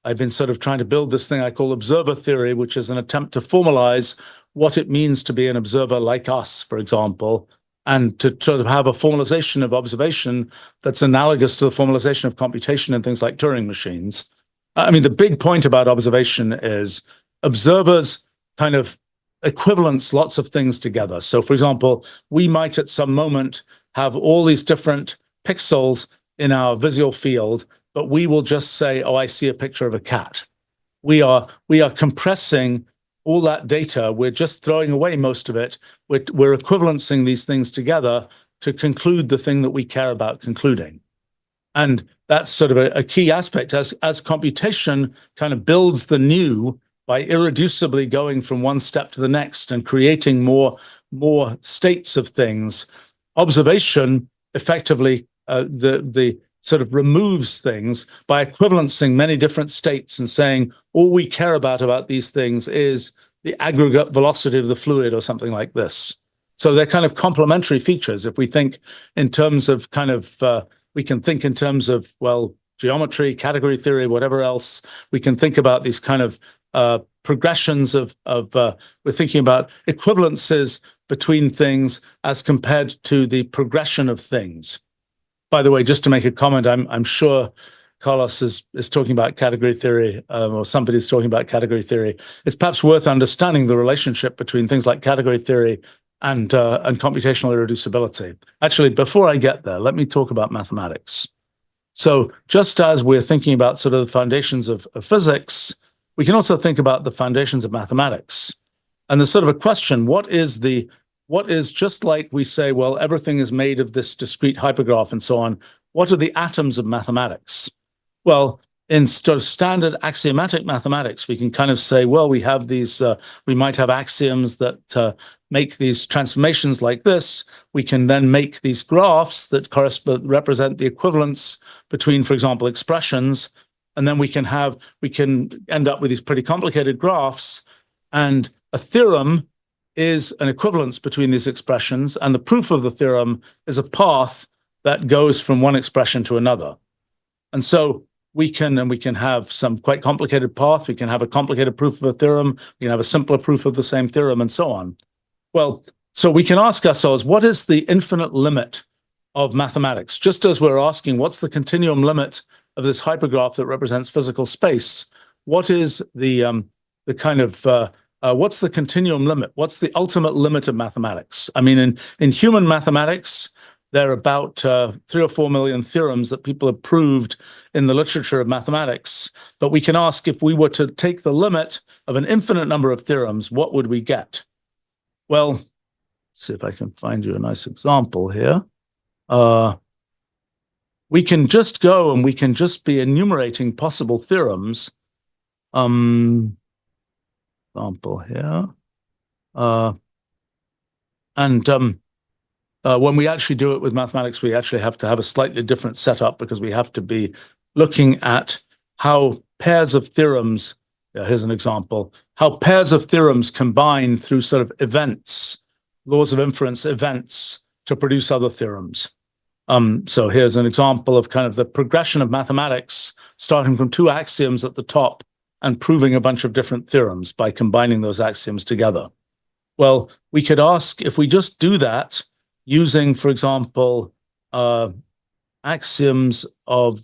I've been sort of trying to build this thing I call observer theory, which is an attempt to formalize what it means to be an observer like us, for example, and to sort of have a formalization of observation that's analogous to the formalization of computation in things like Turing machines. I mean, the big point about observation is observers kind of equivalence lots of things together. So, for example, we might at some moment have all these different pixels in our visual field, but we will just say, oh, I see a picture of a cat. We are compressing all that data. We're just throwing away most of it. We're equivalencing these things together to conclude the thing that we care about concluding. And that's sort of a key aspect as computation kind of builds the new by irreducibly going from one step to the next and creating more states of things. Observation effectively the sort of removes things by equivalencing many different states and saying all we care about these things is the aggregate velocity of the fluid or something like this. So they're kind of complementary features. If we think in terms of we can think in terms of, well, geometry, category theory, whatever else. We can think about these kind of progressions we're thinking about equivalences between things as compared to the progression of things. By the way, just to make a comment, I'm sure Carlos is talking about category theory, or somebody's talking about category theory. It's perhaps worth understanding the relationship between things like category theory and computational irreducibility. Actually, before I get there, let me talk about mathematics. So just as we're thinking about sort of the foundations of physics, we can also think about the foundations of mathematics. And there's sort of a question, what is just like we say, well, everything is made of this discrete hypergraph and so on. What are the atoms of mathematics? Well, in sort of standard axiomatic mathematics, we can kind of say, well, we have these, we might have axioms that make these transformations like this. We can then make these graphs that represent the equivalence between, for example, expressions. And then we can end up with these pretty complicated graphs. And a theorem is an equivalence between these expressions, and the proof of the theorem is a path that goes from one expression to another. And so we can have some quite complicated path. We can have a complicated proof of a theorem. We can have a simpler proof of the same theorem, and so on. Well, so we can ask ourselves, what is the infinite limit of mathematics? Just as we're asking, what's the continuum limit of this hypergraph that represents physical space? What is the kind of what's the continuum limit? What's the ultimate limit of mathematics? I mean, in human mathematics, there are about 3 or 4 million theorems that people have proved in the literature of mathematics. But we can ask, if we were to take the limit of an infinite number of theorems, what would we get? Well, let's see if I can find you a nice example here. We can just go and we can just be enumerating possible theorems. Example here. When we actually do it with mathematics, we actually have to have a slightly different setup, because we have to be looking at how pairs of theorems, here's an example, how pairs of theorems combine through sort of events, laws of inference events, to produce other theorems. So here's an example of kind of the progression of mathematics, starting from 2 axioms at the top and proving a bunch of different theorems by combining those axioms together. Well, we could ask, if we just do that using, for example, axioms of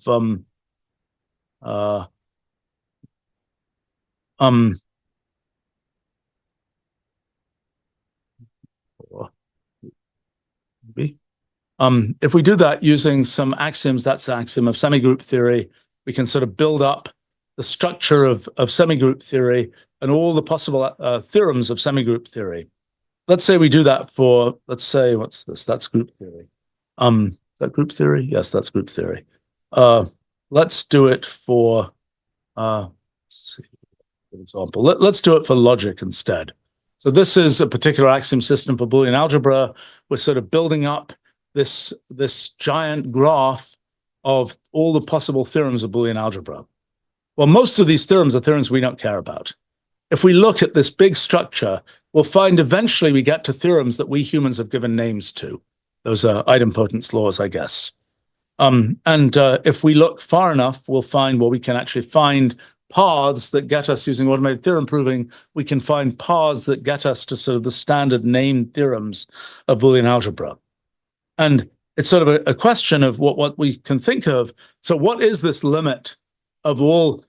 if we do that using some axioms, that's the axiom of semigroup theory, we can sort of build up the structure of semigroup theory and all the possible theorems of semigroup theory. Let's say we do that for, let's say, what's this? That's group theory. Is that group theory? Yes, that's group theory. Let's do it for, let's see, for example, let's do it for logic instead. So this is a particular axiom system for Boolean algebra. We're sort of building up this giant graph of all the possible theorems of Boolean algebra. Well, most of these theorems are theorems we don't care about. If we look at this big structure, we'll find eventually we get to theorems that we humans have given names to. Those are idempotence laws, I guess. If we look far enough, we'll find, well, we can actually find paths that get us, using automated theorem proving, we can find paths that get us to sort of the standard named theorems of Boolean algebra. And it's sort of a question of what we can think of. So what is this limit of all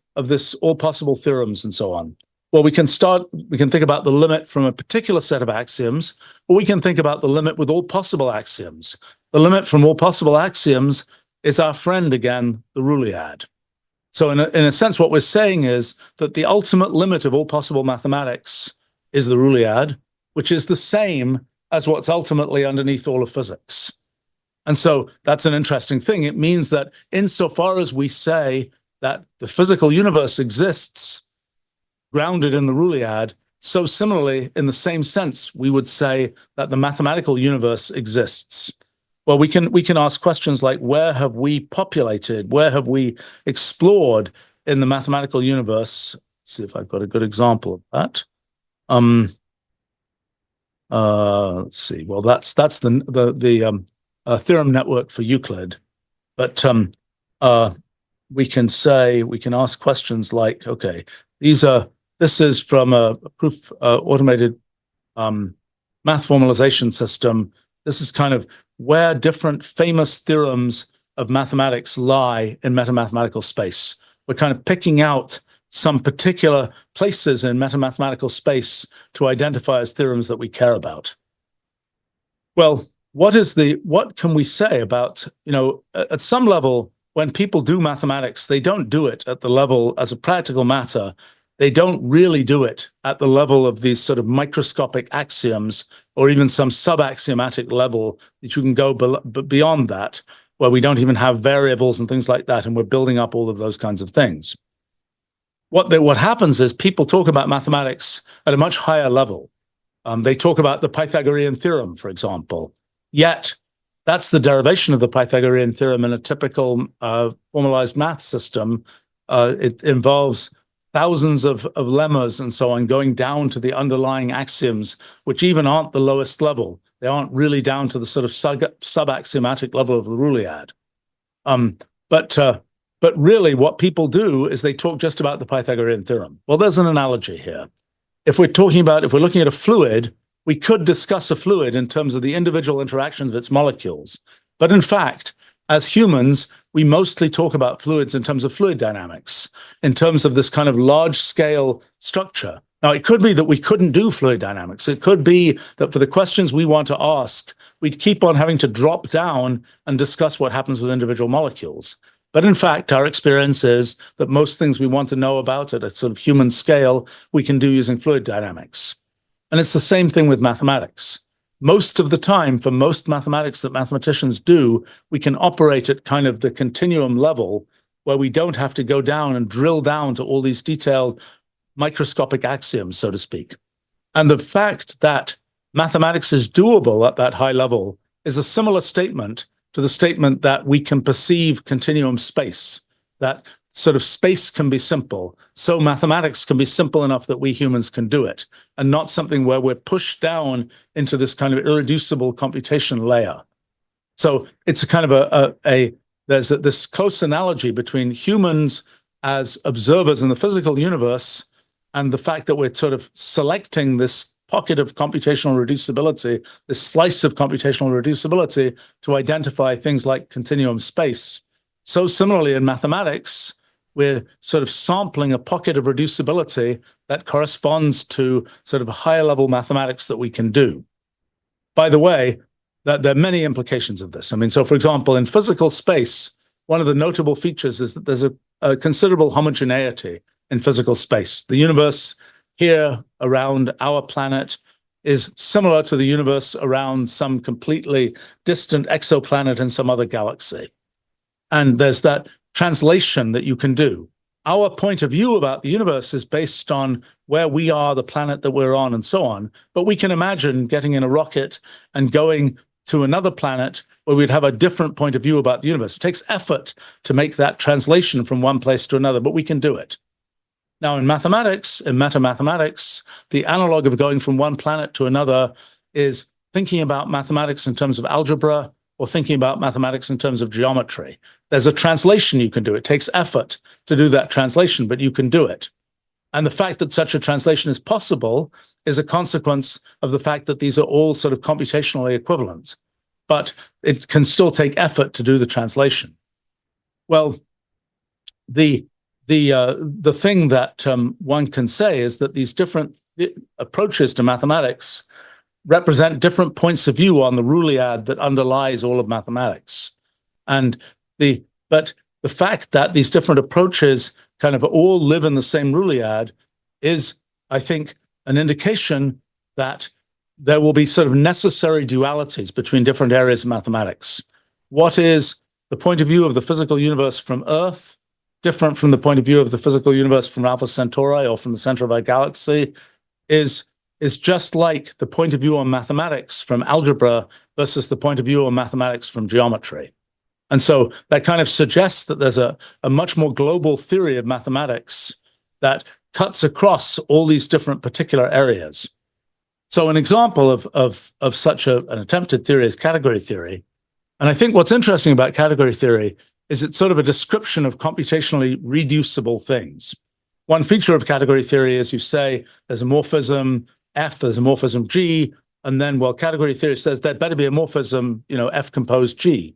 possible theorems and so on? Well, we can think about the limit from a particular set of axioms, or we can think about the limit with all possible axioms. The limit from all possible axioms is our friend again, the Roolead. So in a sense, what we're saying is that the ultimate limit of all possible mathematics is the Roolead, which is the same as what's ultimately underneath all of physics. And so that's an interesting thing. It means that insofar as we say that the physical universe exists grounded in the Roolead, so similarly, in the same sense, we would say that the mathematical universe exists. Well, we can ask questions like, where have we populated? Where have we explored in the mathematical universe? Let's see if I've got a good example of that. Let's see. Well, that's the theorem network for Euclid. But we can ask questions like, okay, this is from a proof automated math formalization system. This is kind of where different famous theorems of mathematics lie in metamathematical space. We're kind of picking out some particular places in metamathematical space to identify as theorems that we care about. Well, what can we say about, at some level, when people do mathematics, they don't do it at the level, as a practical matter, they don't really do it at the level of these sort of microscopic axioms or even some sub-axiomatic level that you can go beyond that, where we don't even have variables and things like that, and we're building up all of those kinds of things. What happens is people talk about mathematics at a much higher level. They talk about the Pythagorean theorem, for example, yet that's the derivation of the Pythagorean theorem in a typical formalized math system. It involves thousands of lemmas and so on, going down to the underlying axioms, which even aren't the lowest level. They aren't really down to the sort of sub-axiomatic level of the Roolead. But But really what people do is they talk just about the Pythagorean theorem. Well, there's an analogy here. If we're looking at a fluid, we could discuss a fluid in terms of the individual interactions of its molecules. But in fact, as humans, we mostly talk about fluids in terms of fluid dynamics, in terms of this kind of large scale structure. Now, it could be that we couldn't do fluid dynamics. It could be that for the questions we want to ask, we'd keep on having to drop down and discuss what happens with individual molecules. But in fact, our experience is that most things we want to know about at a sort of human scale, we can do using fluid dynamics. And it's the same thing with mathematics. Most of the time, for most mathematics that mathematicians do, we can operate at kind of the continuum level where we don't have to go down and drill down to all these detailed microscopic axioms, so to speak. And the fact that mathematics is doable at that high level is a similar statement to the statement that we can perceive continuum space, that sort of space can be simple. So mathematics can be simple enough that we humans can do it, and not something where we're pushed down into this kind of irreducible computation layer. So it's a kind of there's this close analogy between humans as observers in the physical universe and the fact that we're sort of selecting this pocket of computational reducibility, this slice of computational reducibility to identify things like continuum space. So similarly in mathematics, we're sort of sampling a pocket of reducibility that corresponds to sort of higher level mathematics that we can do. By the way, that there are many implications of this. I mean, so for example, in physical space, one of the notable features is that there's a considerable homogeneity in physical space. The universe here around our planet is similar to the universe around some completely distant exoplanet in some other galaxy. And there's that translation that you can do. Our point of view about the universe is based on where we are, the planet that we're on, and so on. But we can imagine getting in a rocket and going to another planet where we'd have a different point of view about the universe. It takes effort to make that translation from one place to another, but we can do it. Now, in mathematics, in meta-mathematics, the analog of going from one planet to another is thinking about mathematics in terms of algebra or thinking about mathematics in terms of geometry. There's a translation you can do. It takes effort to do that translation, but you can do it. And the fact that such a translation is possible is a consequence of the fact that these are all sort of computationally equivalent, but it can still take effort to do the translation. Well, the thing that one can say is that these different approaches to mathematics represent different points of view on the Roolead that underlies all of mathematics. But the fact that these different approaches kind of all live in the same Roolead is, I think, an indication that there will be sort of necessary dualities between different areas of mathematics. What is the point of view of the physical universe from Earth different from the point of view of the physical universe from Alpha Centauri or from the center of our galaxy is just like the point of view on mathematics from algebra versus the point of view on mathematics from geometry. And so that kind of suggests that there's a much more global theory of mathematics that cuts across all these different particular areas. So an example of such an attempted theory is category theory. And I think what's interesting about category theory is it's sort of a description of computationally reducible things. One feature of category theory is you say there's a morphism F, there's a morphism G, and then, well, category theory says there better be a morphism, F composed G.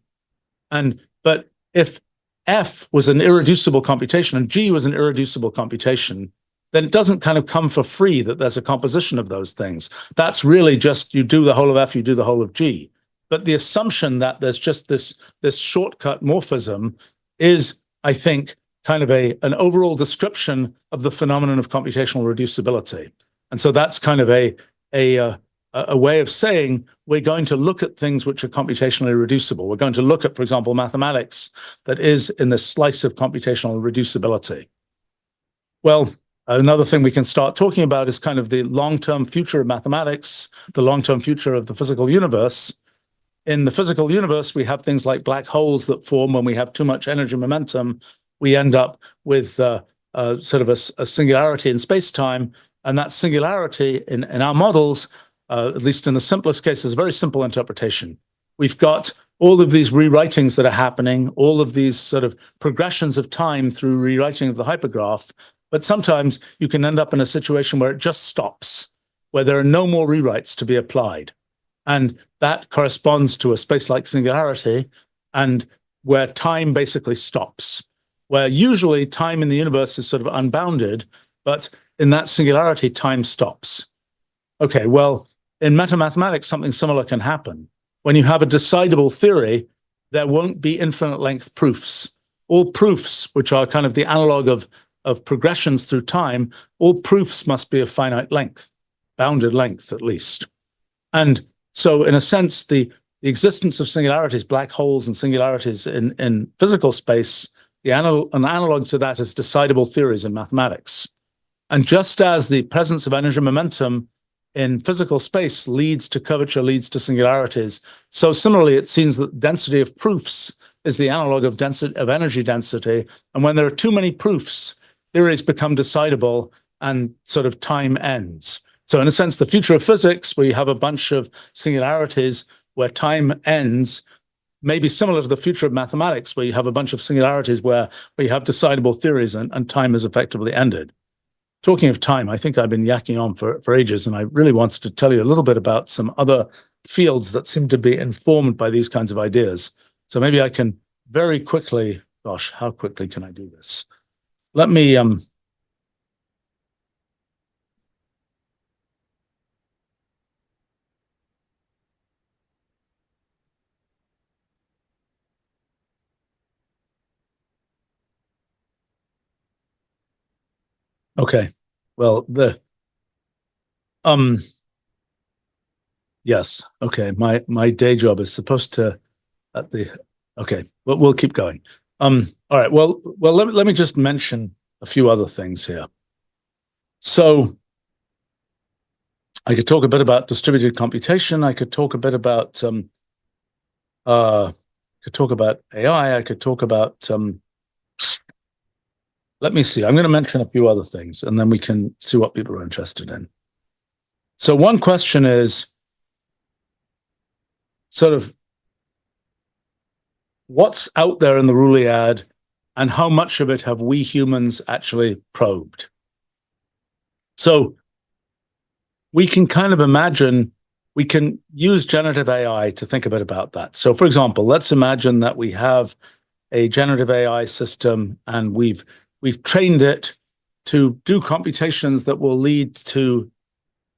But if F was an irreducible computation and G was an irreducible computation, then it doesn't kind of come for free that there's a composition of those things. That's really just you do the whole of F, you do the whole of G. But the assumption that there's just this shortcut morphism is, I think, kind of an overall description of the phenomenon of computational reducibility. And so that's kind of a way of saying we're going to look at things which are computationally reducible. We're going to look at, for example, mathematics that is in this slice of computational reducibility. Well, another thing we can start talking about is kind of the long-term future of mathematics, the long-term future of the physical universe. In the physical universe, we have things like black holes that form when we have too much energy momentum. We end up with sort of a singularity in space-time, and that singularity in our models, at least in the simplest case, is a very simple interpretation. we've got all of these rewritings that are happening, all of these sort of progressions of time through rewriting of the hypergraph. But sometimes you can end up in a situation where it just stops, where there are no more rewrites to be applied. And that corresponds to a space-like singularity, and where time basically stops, where usually time in the universe is sort of unbounded, but in that singularity, time stops. Okay, well, in metamathematics, something similar can happen. When you have a decidable theory, there won't be infinite length proofs. All proofs, which are kind of the analog of progressions through time, all proofs must be of finite length, bounded length at least. And so in a sense, the existence of singularities, black holes and singularities in physical space, an analog to that is decidable theories in mathematics. And just as the presence of energy momentum in physical space leads to curvature, leads to singularities, so similarly, it seems that density of proofs is the analog of energy density. And when there are too many proofs, theories become decidable and sort of time ends. So in a sense, the future of physics, where you have a bunch of singularities where time ends, may be similar to the future of mathematics, where you have a bunch of singularities where you have decidable theories and time is effectively ended. Talking of time, I think I've been yakking on for ages, and I really wanted to tell you a little bit about some other fields that seem to be informed by these kinds of ideas. So maybe I can very quickly, gosh, how quickly can I do this? Let me, okay, well, yes, okay, my day job is supposed to, okay, well, we'll keep going. All right, well, let me just mention a few other things here. So I could talk a bit about distributed computation. I could talk a bit about AI. I could talk about let me see. I'm going to mention a few other things, and then we can see what people are interested in. So one question is sort of what's out there in the Roolead, and how much of it have we humans actually probed? So we can kind of imagine, we can use generative AI to think a bit about that. So for example, let's imagine that we have a generative AI system and we've trained it to do computations that will lead to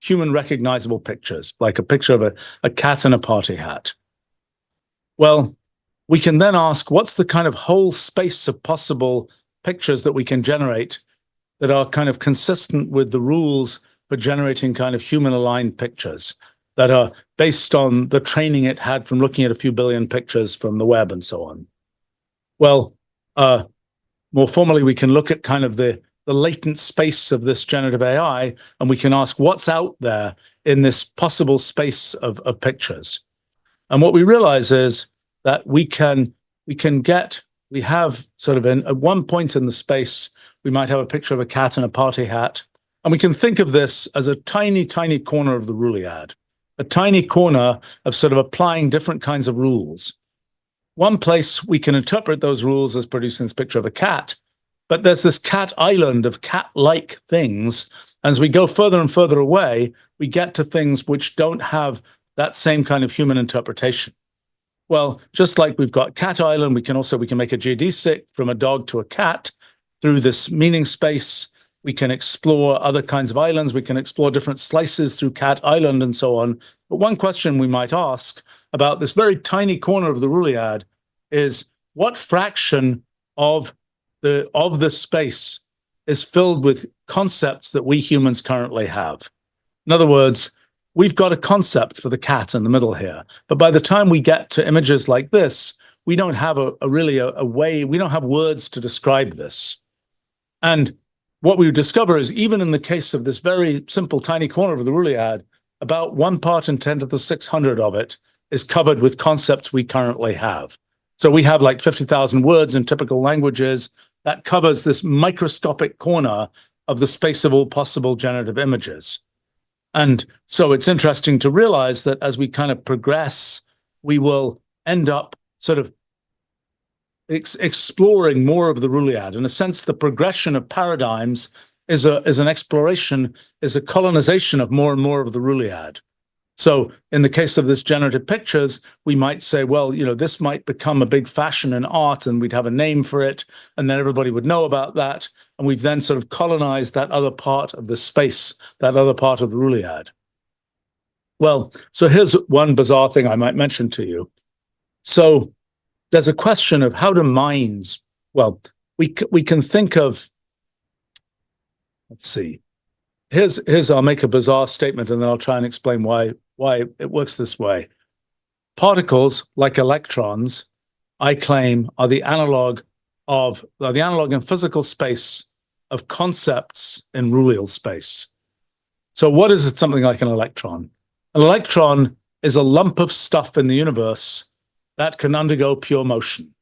human recognizable pictures, like a picture of a cat in a party hat. Well, we can then ask, what's the kind of whole space of possible pictures that we can generate that are kind of consistent with the rules for generating kind of human-aligned pictures that are based on the training it had from looking at a few billion pictures from the web and so on? Well, more formally, we can look at kind of the latent space of this generative AI, and we can ask what's out there in this possible space of pictures. And what we realize is that we have sort of at one point in the space, we might have a picture of a cat in a party hat. And we can think of this as a tiny, tiny corner of the Roolead, a tiny corner of sort of applying different kinds of rules. One place we can interpret those rules as producing this picture of a cat, but there's this cat island of cat-like things. As we go further and further away, we get to things which don't have that same kind of human interpretation. Well, just like we've got Cat Island, we can make a geodesic from a dog to a cat through this meaning space. We can explore other kinds of islands. We can explore different slices through Cat Island and so on. But one question we might ask about this very tiny corner of the Roolead is what fraction of this space is filled with concepts that we humans currently have? In other words, we've got a concept for the cat in the middle here, but by the time we get to images like this, we don't have we don't have words to describe this. And what we discover is even in the case of this very simple tiny corner of the Roolead, about 1 part in 10 to the 600 of it is covered with concepts we currently have. So we have like 50,000 words in typical languages that covers this microscopic corner of the space of all possible generative images. And so it's interesting to realize that as we kind of progress we will end up sort of exploring more of the Rouliad. In a sense, the progression of paradigms is an exploration, is a colonization of more and more of the Rouliad. So in the case of this generative pictures, we might say, well, this might become a big fashion in art and we'd have a name for it, and then everybody would know about that. And we've then sort of colonized that other part of the space, that other part of the Rouliad. Well, so here's one bizarre thing I might mention to you. So there's a question of how do minds, well, we can think of, let's see, here's I'll make a bizarre statement and then I'll try and explain why it works this way. Particles, like electrons, I claim are the analog in physical space of concepts in Rullial space. So what is something like an electron? An electron is a lump of stuff in the universe that can undergo pure motion,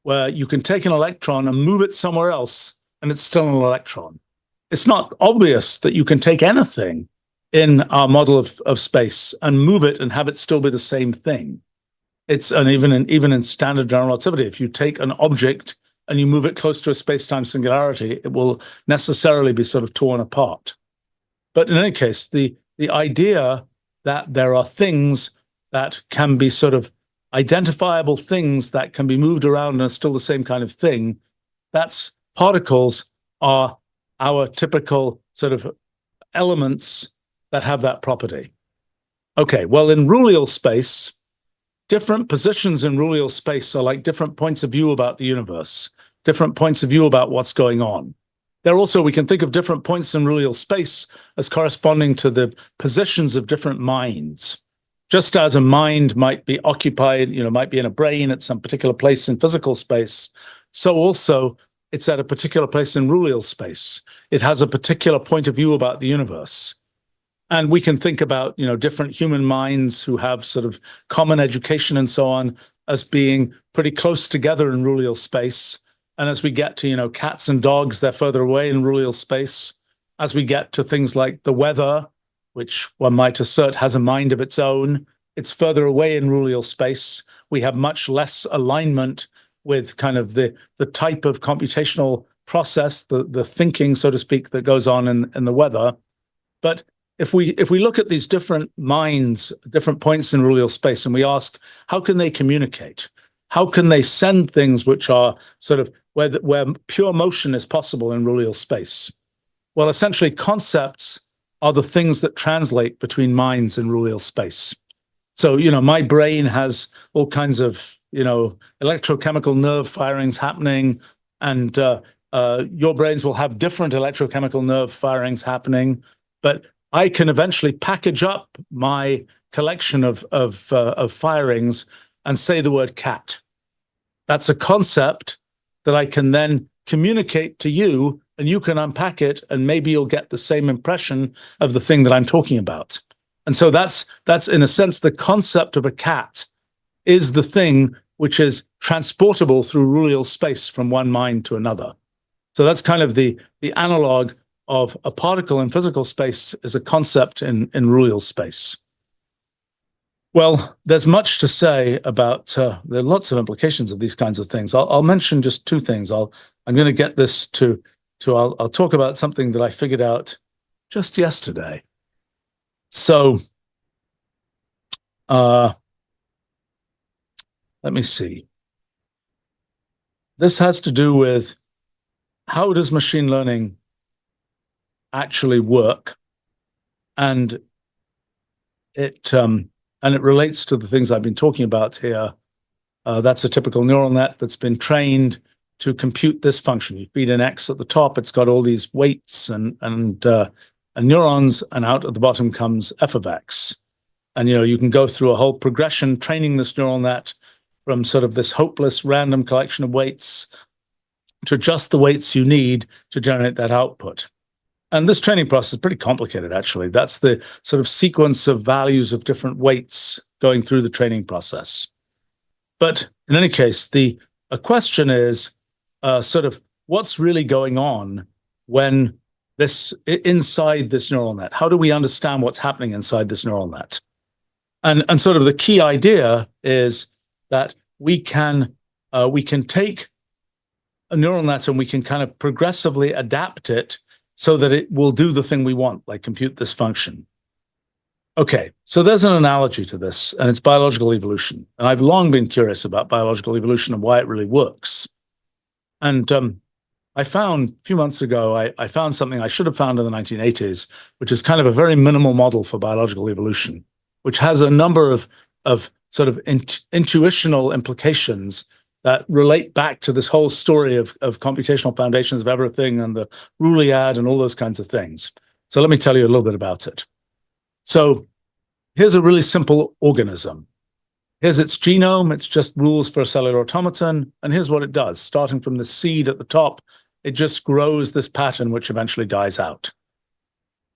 where you can take an electron and move it somewhere else and it's still an electron. It's not obvious that you can take anything in our model of space and move it and have it still be the same thing. Even in standard general relativity, if you take an object and you move it close to a space-time singularity, it will necessarily be sort of torn apart. But in any case, the idea that there are things that can be sort of identifiable things that can be moved around and are still the same kind of thing, that's particles are our typical sort of elements that have that property. Okay, well, in Rullial space, different positions in Rullial space are like different points of view about the universe, different points of view about what's going on. There also, we can think of different points in Rullial space as corresponding to the positions of different minds. Just as a mind might be occupied, might be in a brain at some particular place in physical space, so also it's at a particular place in Rullial space. It has a particular point of view about the universe. And we can think about, different human minds who have sort of common education and so on as being pretty close together in Rullial space. And as we get to, cats and dogs, they're further away in Rullial space. As we get to things like the weather, which one might assert has a mind of its own, it's further away in Rullial space. We have much less alignment with kind of the type of computational process, the thinking, so to speak, that goes on in the weather. But if we look at these different minds, different points in Rullial space, and we ask, how can they communicate? How can they send things which are sort of where pure motion is possible in Rullial space? Well, essentially, concepts are the things that translate between minds in Rullial space. So, my brain has all kinds of, electrochemical nerve firings happening, and your brains will have different electrochemical nerve firings happening, but I can eventually package up my collection of firings and say the word cat. That's a concept that I can then communicate to you, and you can unpack it, and maybe you'll get the same impression of the thing that I'm talking about. And so that's in a sense, the concept of a cat is the thing which is transportable through Rullial space from one mind to another. So that's kind of the analog of a particle in physical space is a concept in Rullial space. Well, there's much to say about, there are lots of implications of these kinds of things. I'll mention just two things. I'm going to get this I'll talk about something that I figured out just yesterday. So, let me see. This has to do with how does machine learning actually work, and it relates to the things I've been talking about here. That's a typical neural net that's been trained to compute this function. You feed an X at the top, it's got all these weights and neurons, and out at the bottom comes f of X. And you can go through a whole progression training this neural net from sort of this hopeless random collection of weights to just the weights you need to generate that output. And this training process is pretty complicated, actually. That's the sort of sequence of values of different weights going through the training process. But in any case, a question is sort of what's really going on when inside this neural net? How do we understand what's happening inside this neural net? And sort of the key idea is that we can take a neural net and we can kind of progressively adapt it so that it will do the thing we want, like compute this function. Okay, so there's an analogy to this, and it's biological evolution. And I've long been curious about biological evolution and why it really works. And I found a few months ago, I found something I should have found in the 1980s, which is kind of a very minimal model for biological evolution, which has a number of sort of intuitional implications that relate back to this whole story of computational foundations of everything and the Roolead and all those kinds of things. So let me tell you a little bit about it. So here's a really simple organism. Here's its genome. It's just rules for a cellular automaton. And here's what it does. Starting from the seed at the top, it just grows this pattern, which eventually dies out.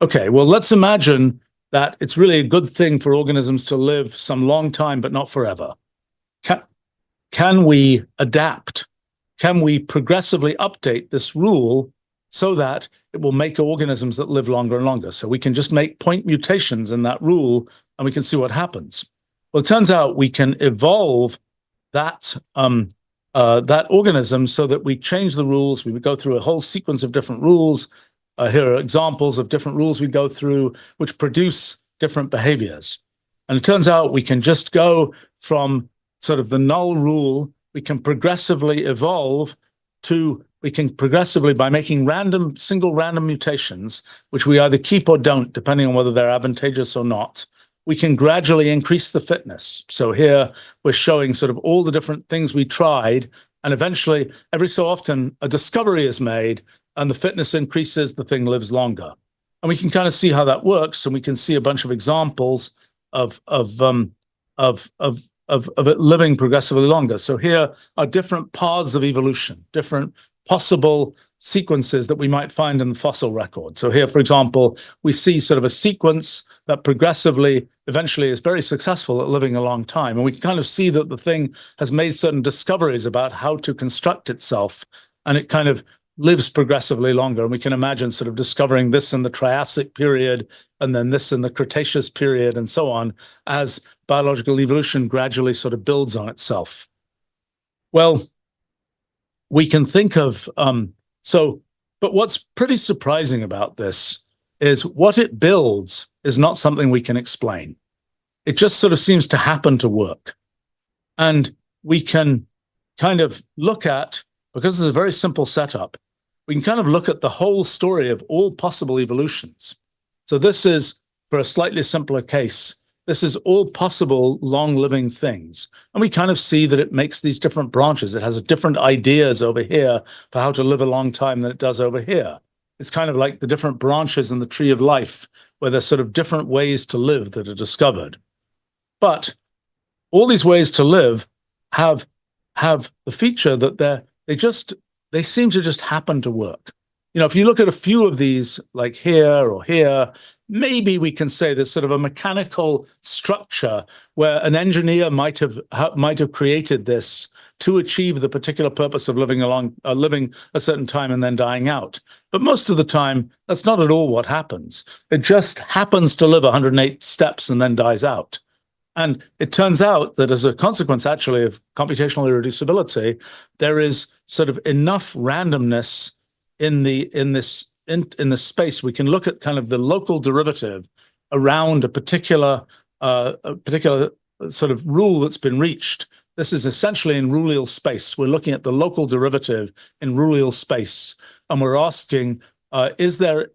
Okay, well, let's imagine that it's really a good thing for organisms to live some long time, but not forever. Can we adapt? Can we progressively update this rule so that it will make organisms that live longer and longer? So we can just make point mutations in that rule and we can see what happens. Well, it turns out we can evolve that organism so that we change the rules. We would go through a whole sequence of different rules. Here are examples of different rules we go through which produce different behaviors. And it turns out we can just go from sort of the null rule, we can progressively evolve to, by making single random mutations, which we either keep or don't, depending on whether they're advantageous or not, we can gradually increase the fitness. So here we're showing sort of all the different things we tried, and eventually, every so often, a discovery is made, and the fitness increases, the thing lives longer. And we can kind of see how that works, and we can see a bunch of examples of it living progressively longer. So here are different paths of evolution, different possible sequences that we might find in the fossil record. So here, for example, we see sort of a sequence that progressively, eventually is very successful at living a long time. And we can kind of see that the thing has made certain discoveries about how to construct itself, and it kind of lives progressively longer. And we can imagine sort of discovering this in the Triassic period, and then this in the Cretaceous period, and so on, as biological evolution gradually sort of builds on itself. Well, we can think of, but what's pretty surprising about this is what it builds is not something we can explain. It just sort of seems to happen to work. And we can kind of look at, because it's a very simple setup, we can kind of look at the whole story of all possible evolutions. So this is, for a slightly simpler case, this is all possible long-living things. And we kind of see that it makes these different branches. It has different ideas over here for how to live a long time than it does over here. It's kind of like the different branches in the tree of life, where there's sort of different ways to live that are discovered. But all these ways to live have the feature that they seem to just happen to work. You know, if you look at a few of these, like here or here, maybe we can say there's sort of a mechanical structure where an engineer might have created this to achieve the particular purpose of living a certain time and then dying out. But most of the time, that's not at all what happens. It just happens to live 108 steps and then dies out. And it turns out that as a consequence, actually, of computational irreducibility, there is sort of enough randomness in this space. We can look at kind of the local derivative around a particular sort of rule that's been reached. This is essentially in Rooleal space. We're looking at the local derivative in Rooleal space, and we're asking, is there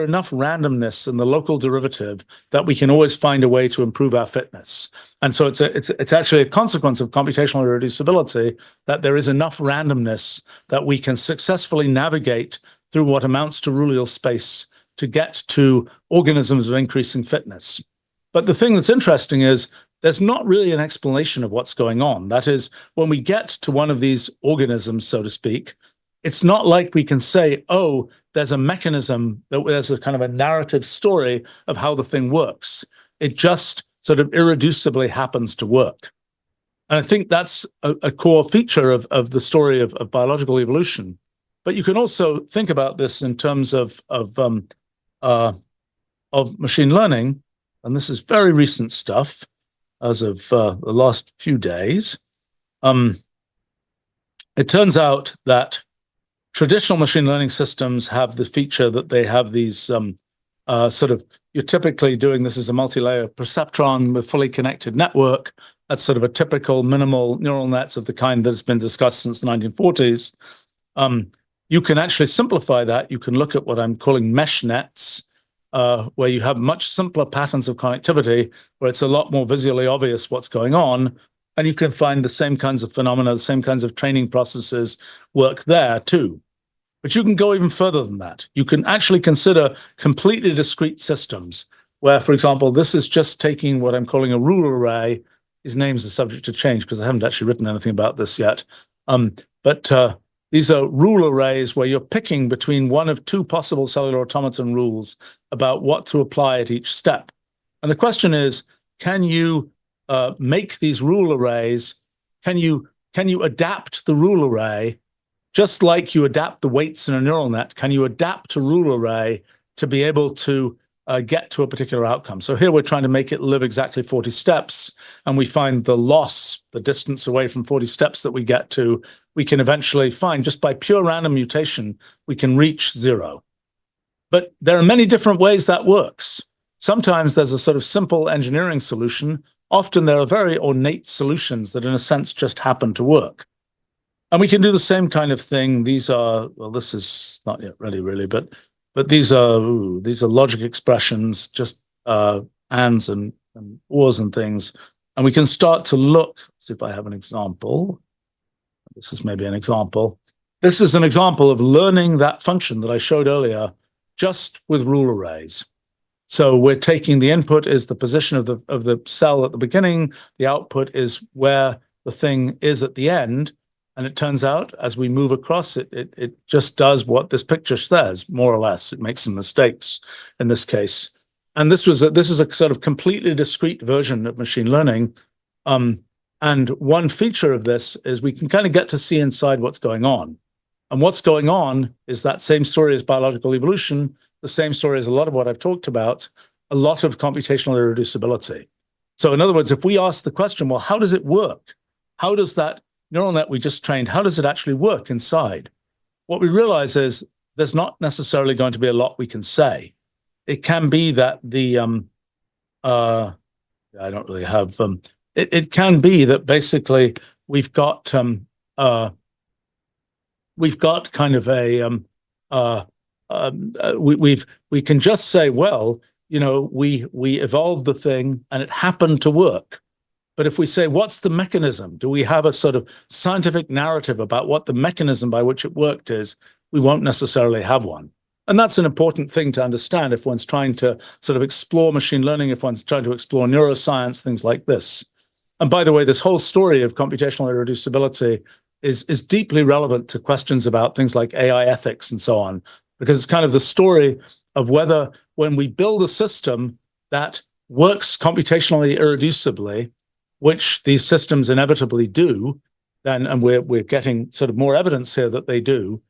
enough randomness in the local derivative that we can always find a way to improve our fitness? And so it's actually a consequence of computational irreducibility that there is enough randomness that we can successfully navigate through what amounts to Rooleal space to get to organisms of increasing fitness. But the thing that's interesting is there's not really an explanation of what's going on. That is, when we get to one of these organisms, so to speak, it's not like we can say, oh, there's a mechanism, there's a kind of a narrative story of how the thing works. It just sort of irreducibly happens to work. And I think that's a core feature of the story of biological evolution. But you can also think about this in terms of machine learning, and this is very recent stuff. as of the last few days. It turns out that traditional machine learning systems have the feature that they have these you're typically doing this as a multi-layer perceptron with fully connected network. That's sort of a typical minimal neural nets of the kind that has been discussed since the 1940s. You can actually simplify that. You can look at what I'm calling mesh nets, where you have much simpler patterns of connectivity, where it's a lot more visually obvious what's going on. And you can find the same kinds of phenomena, the same kinds of training processes work there too. But you can go even further than that. You can actually consider completely discrete systems where, for example, this is just taking what I'm calling a rule array. These names are subject to change because I haven't actually written anything about this yet. But these are rule arrays where you're picking between one of two possible cellular automaton rules about what to apply at each step. And the question is, can you make these rule arrays? Can you adapt the rule array just like you adapt the weights in a neural net? Can you adapt a rule array to be able to get to a particular outcome? So here we're trying to make it live exactly 40 steps, and we find the loss, the distance away from 40 steps that we get to, we can eventually find just by pure random mutation, we can reach zero. But there are many different ways that works. Sometimes there's a sort of simple engineering solution. Often there are very ornate solutions that in a sense just happen to work. And we can do the same kind of thing. These are, well, this is not yet ready really, but these are logic expressions, just ands and ors and things. And we can start to look, let's see if I have an example. This is maybe an example. This is an example of learning that function that I showed earlier just with rule arrays. So we're taking the input is the position of the cell at the beginning, the output is where the thing is at the end. And it turns out, as we move across, it just does what this picture says, more or less. It makes some mistakes in this case. And this is a sort of completely discrete version of machine learning. And one feature of this is we can kind of get to see inside what's going on. And what's going on is that same story as biological evolution, the same story as a lot of what I've talked about, a lot of computational irreducibility. So in other words, if we ask the question, well, how does it work? How does that neural net we just trained, how does it actually work inside? What we realize is there's not necessarily going to be a lot we can say. It can be that the, I don't really have, it can be that basically we've got kind of a, we can just say, well, you know, we evolved the thing and it happened to work. But if we say, what's the mechanism? Do we have a sort of scientific narrative about what the mechanism by which it worked is? We won't necessarily have one. And that's an important thing to understand if one's trying to sort of explore machine learning, if one's trying to explore neuroscience, things like this. And by the way, this whole story of computational irreducibility is deeply relevant to questions about things like AI ethics and so on, because it's kind of the story of whether when we build a system that works computationally irreducibly, which these systems inevitably do, then, and we're getting sort of more evidence here that they do,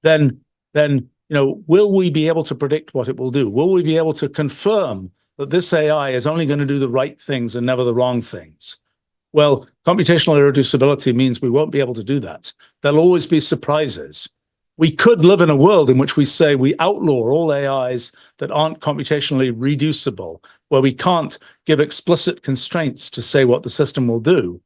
then you know, will we be able to predict what it will do? Will we be able to confirm that this AI is only going to do the right things and never the wrong things? Well, computational irreducibility means we won't be able to do that. There'll always be surprises. We could live in a world in which we say we outlaw all AIs that aren't computationally reducible, where we can't give explicit constraints to say what the system will do.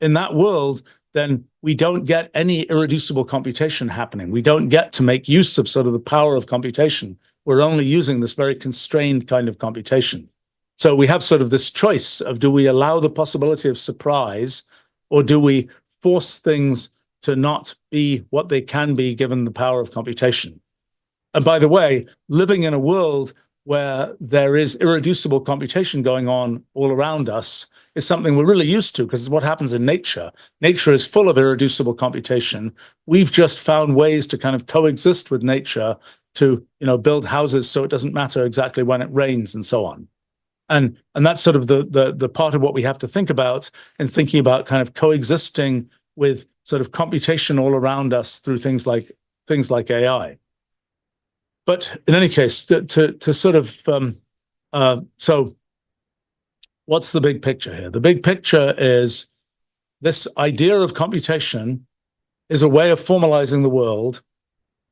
In that world, then we don't get any irreducible computation happening. We don't get to make use of sort of the power of computation. We're only using this very constrained kind of computation. So we have sort of this choice of, do we allow the possibility of surprise, or do we force things to not be what they can be given the power of computation? And by the way, living in a world where there is irreducible computation going on all around us is something we're really used to, because it's what happens in nature. Nature is full of irreducible computation. We've just found ways to kind of coexist with nature to, you know, build houses so it doesn't matter exactly when it rains and so on. And that's sort of the part of what we have to think about in thinking about kind of coexisting with sort of computation all around us through things like AI. But in any case, to sort of so what's the big picture here? The big picture is this idea of computation is a way of formalizing the world.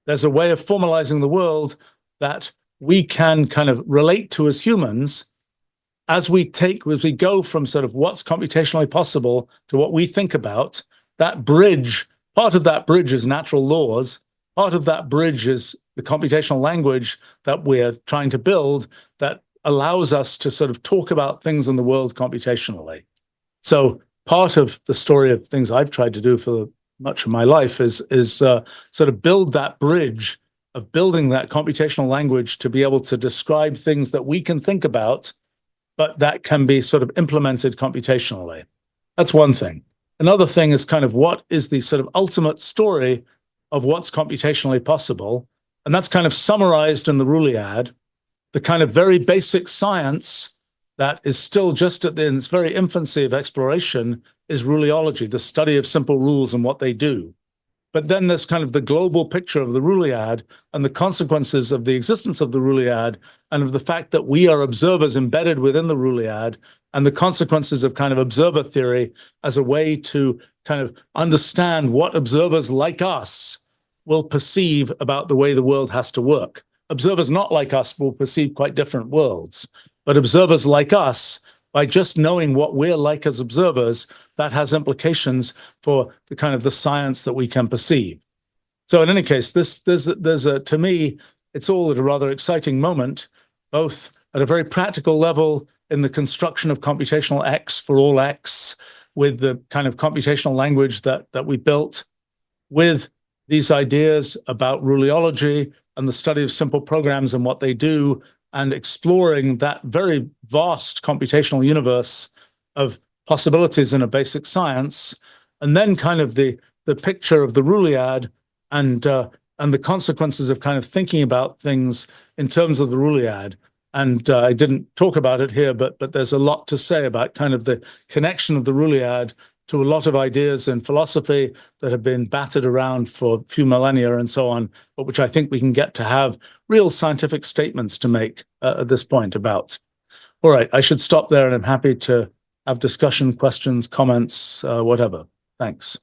There's a way of formalizing the world that we can kind of relate to as humans as we go from sort of what's computationally possible to what we think about. That bridge, part of that bridge is natural laws. Part of that bridge is the computational language that we're trying to build that allows us to sort of talk about things in the world computationally. So part of the story of things I've tried to do for much of my life is sort of build that bridge of building that computational language to be able to describe things that we can think about, but that can be sort of implemented computationally. That's one thing. Another thing is kind of what is the sort of ultimate story of what's computationally possible. And that's kind of summarized in the Ruliad. The kind of very basic science that is still just in its very infancy of exploration is ruleology, the study of simple rules and what they do. But then there's kind of the global picture of the Ruliad and the consequences of the existence of the Ruliad and of the fact that we are observers embedded within the Ruliad and the consequences of kind of observer theory as a way to kind of understand what observers like us will perceive about the way the world has to work. Observers not like us will perceive quite different worlds, but observers like us, by just knowing what we're like as observers, that has implications for the kind of the science that we can perceive. So in any case, to me, it's all at a rather exciting moment, both at a very practical level in the construction of computational X for all X, with the kind of computational language that we built, with these ideas about ruleology and the study of simple programs and what they do, and exploring that very vast computational universe of possibilities in a basic science, and then kind of the picture of the Ruliad and the consequences of kind of thinking about things in terms of the Ruliad. And I didn't talk about it here, but there's a lot to say about kind of the connection of the Ruliad to a lot of ideas in philosophy that have been battered around for a few millennia and so on, but which I think we can get to have real scientific statements to make at this point about. All right, I should stop there, and I'm happy to have discussion, questions, comments, whatever. Thanks.